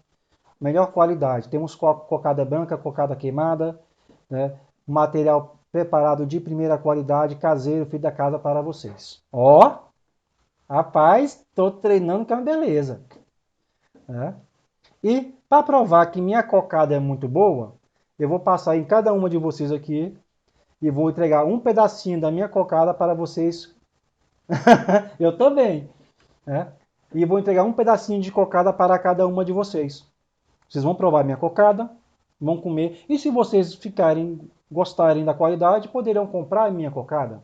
Melhor qualidade. Temos cocada branca, cocada queimada, né? Material preparado de primeira qualidade, caseiro, feito da casa para vocês. Ó, rapaz, tô treinando que é uma beleza. Né? E para provar que minha cocada é muito boa, eu vou passar em cada uma de vocês aqui e vou entregar um pedacinho da minha cocada para vocês. Eu também. Né? E vou entregar um pedacinho de cocada para cada uma de vocês. Vocês vão provar minha cocada, vão comer. E se vocês gostarem da qualidade, poderão comprar a minha cocada.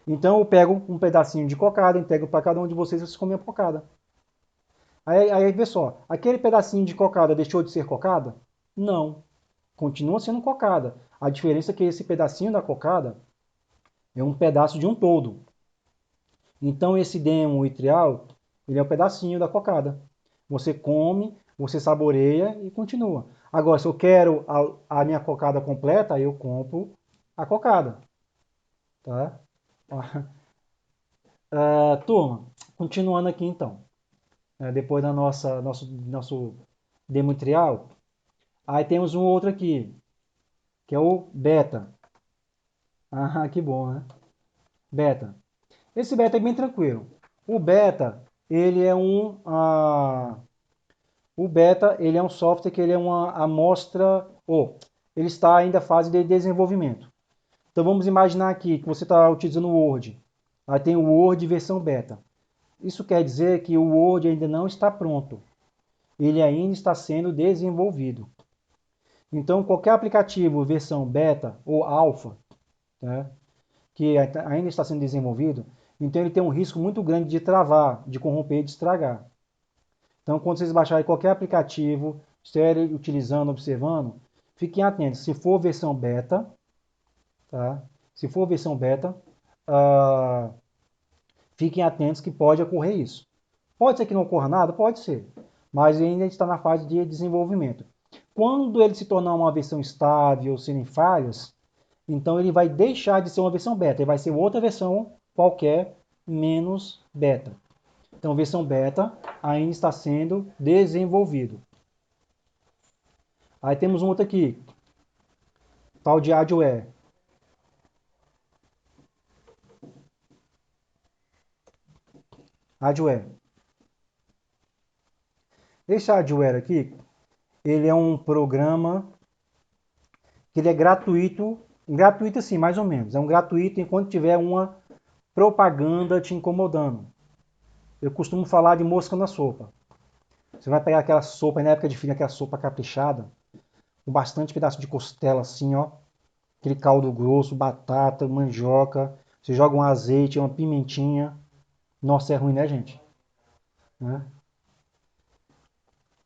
Então eu pego um pedacinho de cocada, entrego para cada um de vocês e vocês comem a cocada. Aí vê só, aquele pedacinho de cocada deixou de ser cocada? Não, continua sendo cocada. A diferença é que esse pedacinho da cocada é um pedaço de um todo. Então esse demo e trial, ele é um pedacinho da cocada. Você come, você saboreia e continua. Agora, se eu quero a minha cocada completa, eu compro a cocada. Tá? Turma, continuando aqui então. Depois da nosso demo trial, aí temos um outro aqui, que é o beta. Ah, que bom, né? Beta. Esse beta é bem tranquilo. O beta, ele é um software que ele é uma amostra, ele está ainda em fase de desenvolvimento. Então vamos imaginar aqui que você está utilizando o Word. Aí tem o Word versão beta. Isso quer dizer que o Word ainda não está pronto. Ele ainda está sendo desenvolvido. Então, qualquer aplicativo versão beta ou alfa, né, que ainda está sendo desenvolvido, então ele tem um risco muito grande de travar, de corromper, de estragar. Então, quando vocês baixarem qualquer aplicativo, estiverem utilizando, observando, fiquem atentos. Se for versão beta, tá? Se for versão beta, fiquem atentos que pode ocorrer isso. Pode ser que não ocorra nada? Pode ser. Mas ainda está na fase de desenvolvimento. Quando ele se tornar uma versão estável, sem falhas, então ele vai deixar de ser uma versão beta. Ele vai ser outra versão qualquer, menos beta. Então, versão beta ainda está sendo desenvolvido. Aí temos um outro aqui, tal de Adware. Adware. Esse Adware aqui, ele é um programa que ele é gratuito assim, mais ou menos. É um gratuito enquanto tiver uma propaganda te incomodando. Eu costumo falar de mosca na sopa. Você vai pegar aquela sopa, na época de frio, aquela sopa caprichada, com bastante pedaço de costela assim, ó. Aquele caldo grosso, batata, mandioca. Você joga um azeite, uma pimentinha. Nossa, é ruim, né, gente? Né?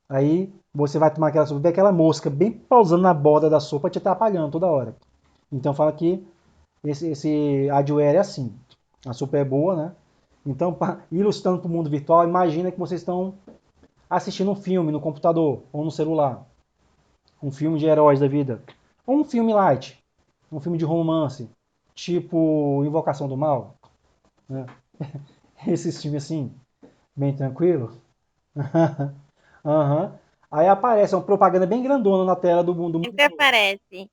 Aí você vai tomar aquela sopa, vê aquela mosca bem pausando na borda da sopa, te atrapalhando toda hora. Então fala que esse Adware é assim. A sopa é boa, né? Então, ilustrando para o mundo virtual, imagina que vocês estão assistindo um filme no computador ou no celular. Um filme de heróis da vida. Ou um filme light. Um filme de romance. Tipo Invocação do Mal. Né? Esse filme assim, bem tranquilo. Uhum. Aí aparece uma propaganda bem grandona na tela do mundo. Sempre aparece.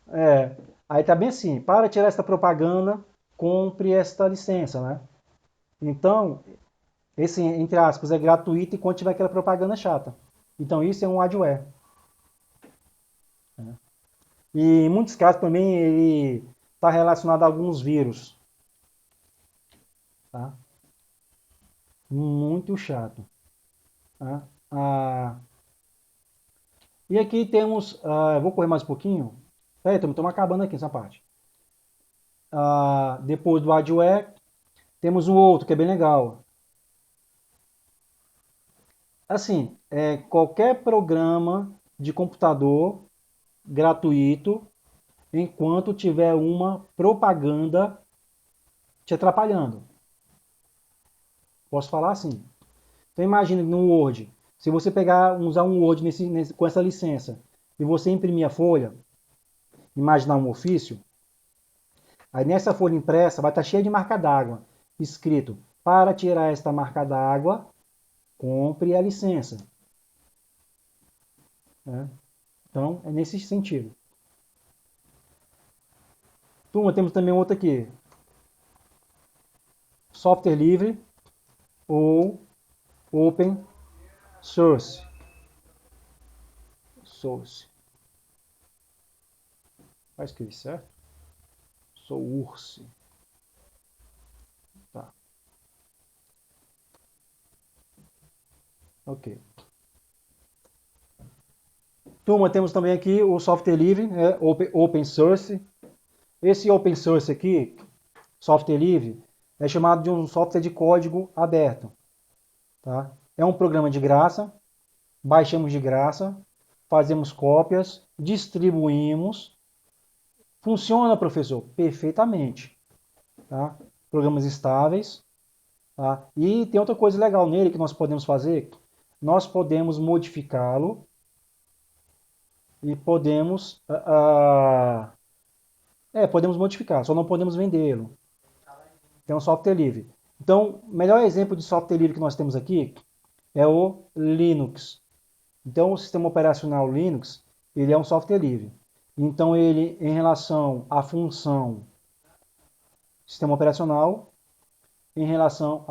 É. Aí tá bem assim, para tirar esta propaganda, compre esta licença, né? Então, esse, entre aspas, é gratuito enquanto tiver aquela propaganda chata. Então, isso é um adware. E em muitos casos também ele está relacionado a alguns vírus. Tá? Muito chato. Tá? E aqui temos, vou correr mais um pouquinho. Estamos acabando aqui essa parte. Depois do adware, temos um outro que é bem legal. Assim, qualquer programa de computador gratuito, enquanto tiver uma propaganda te atrapalhando. Posso falar assim? Então imagine no Word, se você usar um Word com essa licença e você imprimir a folha, imaginar um ofício, aí nessa folha impressa vai estar cheia de marca d'água, escrito, para tirar esta marca d'água, compre a licença. Então, é nesse sentido. Turma, temos também outro aqui. Software livre ou open source. Vai escrever certo? Source. Tá. Ok. Turma, temos também aqui o software livre, open source. Esse open source aqui, software livre, é chamado de um software de código aberto. Tá? É um programa de graça, baixamos de graça, fazemos cópias, distribuímos. Funciona, professor? Perfeitamente. Tá? Programas estáveis. Tá? E tem outra coisa legal nele que nós podemos fazer. Nós podemos modificá-lo e podemos podemos modificar, só não podemos vendê-lo. É um software livre. Então, o melhor exemplo de software livre que nós temos aqui é o Linux. Então, o sistema operacional Linux, ele é um software livre. Então, ele, em relação à função sistema operacional, em relação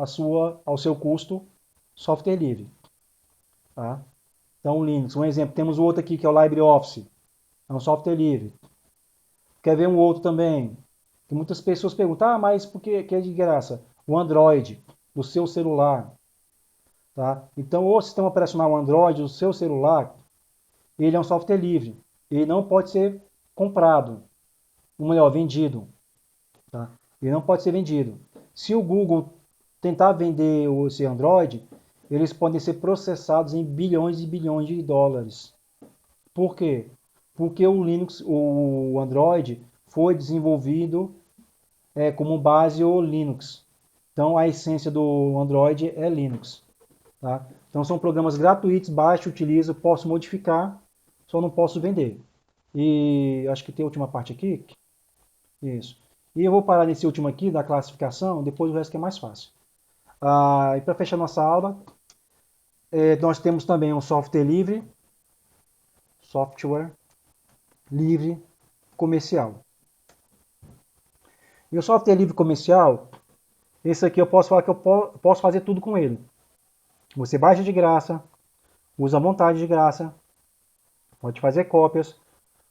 ao seu custo, software livre. Tá? Então, o Linux, um exemplo. Temos outro aqui que é o LibreOffice. É um software livre. Quer ver um outro também? que muitas pessoas perguntam, mas por que é de graça? O Android do seu celular, tá? Então, o sistema operacional Android do seu celular, ele é um software livre. Ele não pode ser comprado, ou melhor, vendido, tá? Ele não pode ser vendido. Se o Google tentar vender esse Android, eles podem ser processados em bilhões e bilhões de dólares. Por quê? Porque o Linux, o Android, foi desenvolvido como base o Linux. Então a essência do Android é Linux. Tá? Então são programas gratuitos, baixo, utilizo, posso modificar, só não posso vender. E acho que tem a última parte aqui. Isso. E eu vou parar nesse último aqui da classificação, depois o resto que é mais fácil. E para fechar nossa aula, nós temos também um software livre comercial. E o software livre comercial, esse aqui eu posso falar que eu posso fazer tudo com ele. Você baixa de graça, usa à vontade de graça, pode fazer cópias,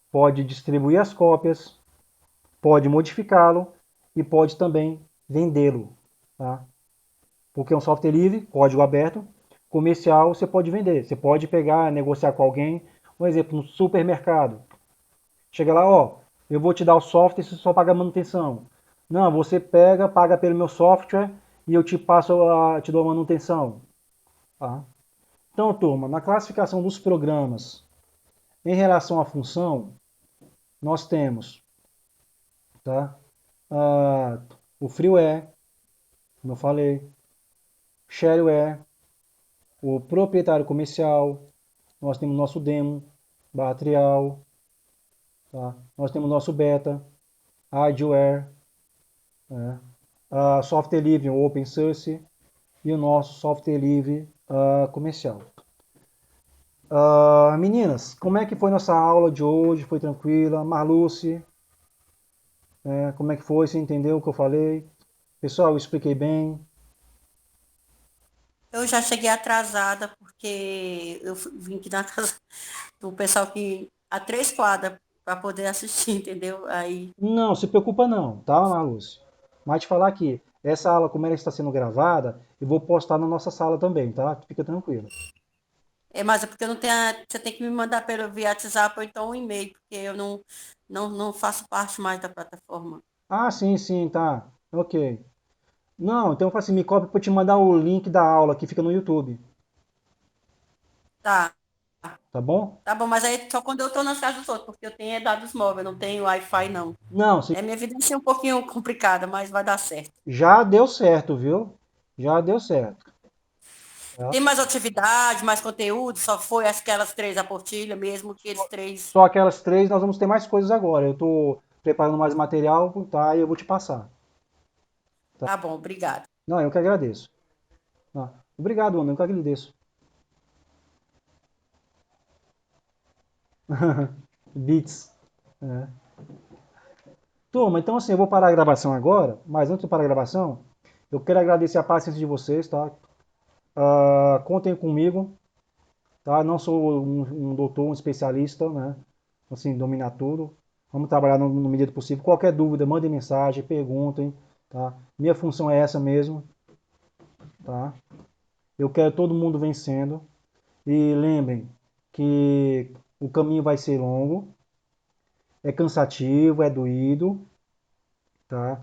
pode distribuir as cópias, pode modificá-lo e pode também vendê-lo. Tá? Porque é um software livre, código aberto, comercial, você pode vender. Você pode pegar, negociar com alguém, um exemplo, no supermercado. Chega lá, ó, eu vou te dar o software, você só paga a manutenção. Não, você pega, paga pelo meu software e eu te te dou a manutenção. Tá? Então, turma, na classificação dos programas em relação à função, nós temos, tá? O freeware, como eu falei, shareware, o proprietário comercial, nós temos nosso demo, barra trial, tá? Nós temos nosso beta, hardware, software livre, open source, e o nosso software livre comercial. Meninas, como é que foi nossa aula de hoje? Foi tranquila? Marluce, como é que foi? Você entendeu o que eu falei? Pessoal, eu expliquei bem? Eu já cheguei atrasada, porque eu vim aqui na casa do pessoal que a 3 quadras para poder assistir, entendeu? Aí, Não, se preocupa não, tá, Marluce? Mas te falar aqui, essa aula, como ela está sendo gravada, eu vou postar na nossa sala também, tá? Fica tranquilo. mas é porque eu não tenho. Você tem que me mandar pelo via WhatsApp ou então um e-mail, porque eu não faço parte mais da plataforma. Sim, tá. Ok. Não, então eu faço assim, me copia para te mandar o link da aula que fica no YouTube, Tá, tá bom? tá bom, mas aí só quando eu tô nas casas dos outros, porque eu tenho dados móveis, não tenho Wi-Fi, não. Não, Minha vida vai ser um pouquinho complicada, mas vai dar certo. já deu certo, viu? Já deu certo. Tá? Tem mais atividade, mais conteúdo? Só foi aquelas 3 apostilas mesmo, que eles 3. Só aquelas 3, nós vamos ter mais coisas agora. Eu tô preparando mais material, tá? E eu vou te passar. Tá bom, obrigada. Não, eu que agradeço. Obrigado, Ana, eu que agradeço. Bits. Turma, então assim, eu vou parar a gravação agora, mas antes de parar a gravação, eu quero agradecer a paciência de vocês, tá? Contem comigo, tá? Não sou um doutor, um especialista, né? Assim, dominar tudo. Vamos trabalhar no medida do possível. Qualquer dúvida, mandem mensagem, perguntem, tá? Minha função é essa mesmo, tá? Eu quero todo mundo vencendo. E lembrem que o caminho vai ser longo, é cansativo, é doído, tá?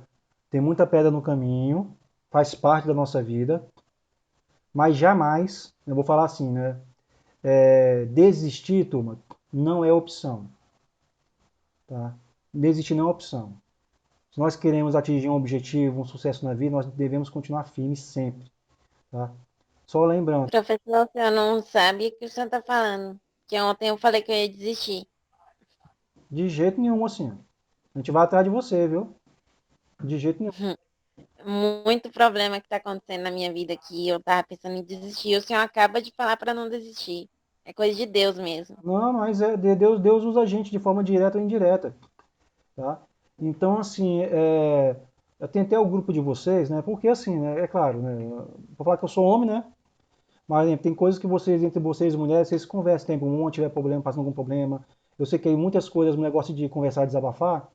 Tem muita pedra no caminho, faz parte da nossa vida, mas jamais, eu vou falar assim, né? Desistir, turma, não é opção, tá? Desistir não é opção. Se nós queremos atingir um objetivo, um sucesso na vida, nós devemos continuar firmes sempre, tá? Só lembrando, Professor, o senhor não sabe o que o senhor está falando. Que ontem eu falei que eu ia desistir. de jeito nenhum assim, a gente vai atrás de você, viu? De jeito nenhum. Muito problema que está acontecendo na minha vida aqui. Eu tava pensando em desistir. O senhor acaba de falar para não desistir. É coisa de Deus mesmo. Não, mas Deus usa a gente de forma direta ou indireta, tá? Então, assim, eu tentei o grupo de vocês, né? Porque, assim, né, é claro, né? Vou falar que eu sou homem, né? Mas né, tem coisas que vocês, entre vocês mulheres, vocês conversam. Tem um tiver problema, passando algum problema. Eu sei que tem muitas coisas, um negócio de conversar, desabafar.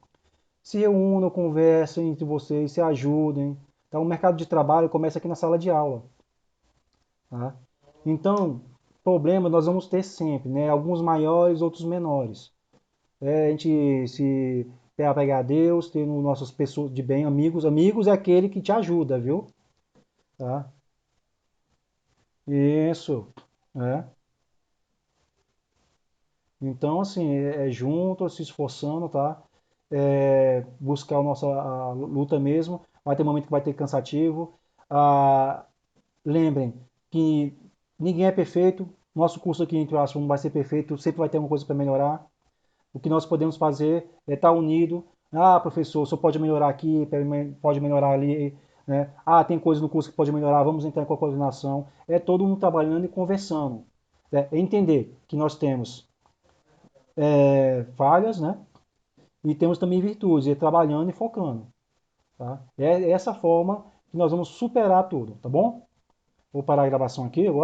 Se reúnam, conversem entre vocês, se ajudem. Então, o mercado de trabalho começa aqui na sala de aula. Tá? Então, problemas nós vamos ter sempre, né? Alguns maiores, outros menores. A gente se pegar a Deus, ter nossas pessoas de bem, amigos. Amigos é aquele que te ajuda, viu? Tá? Isso. Então, assim, junto, se esforçando, tá? Buscar a luta mesmo. Vai ter momento que vai ter cansativo. Lembrem que ninguém é perfeito. Nosso curso aqui, entre aspas, não vai ser perfeito. Sempre vai ter alguma coisa para melhorar. O que nós podemos fazer é estar unido. Professor, o senhor pode melhorar aqui, pode melhorar ali, né? Tem coisa no curso que pode melhorar, vamos entrar em coordenação. É todo mundo trabalhando e conversando. Entender que nós temos falhas, né? E temos também virtudes, trabalhando e focando. Tá? É essa forma que nós vamos superar tudo, tá bom? Vou parar a gravação aqui agora.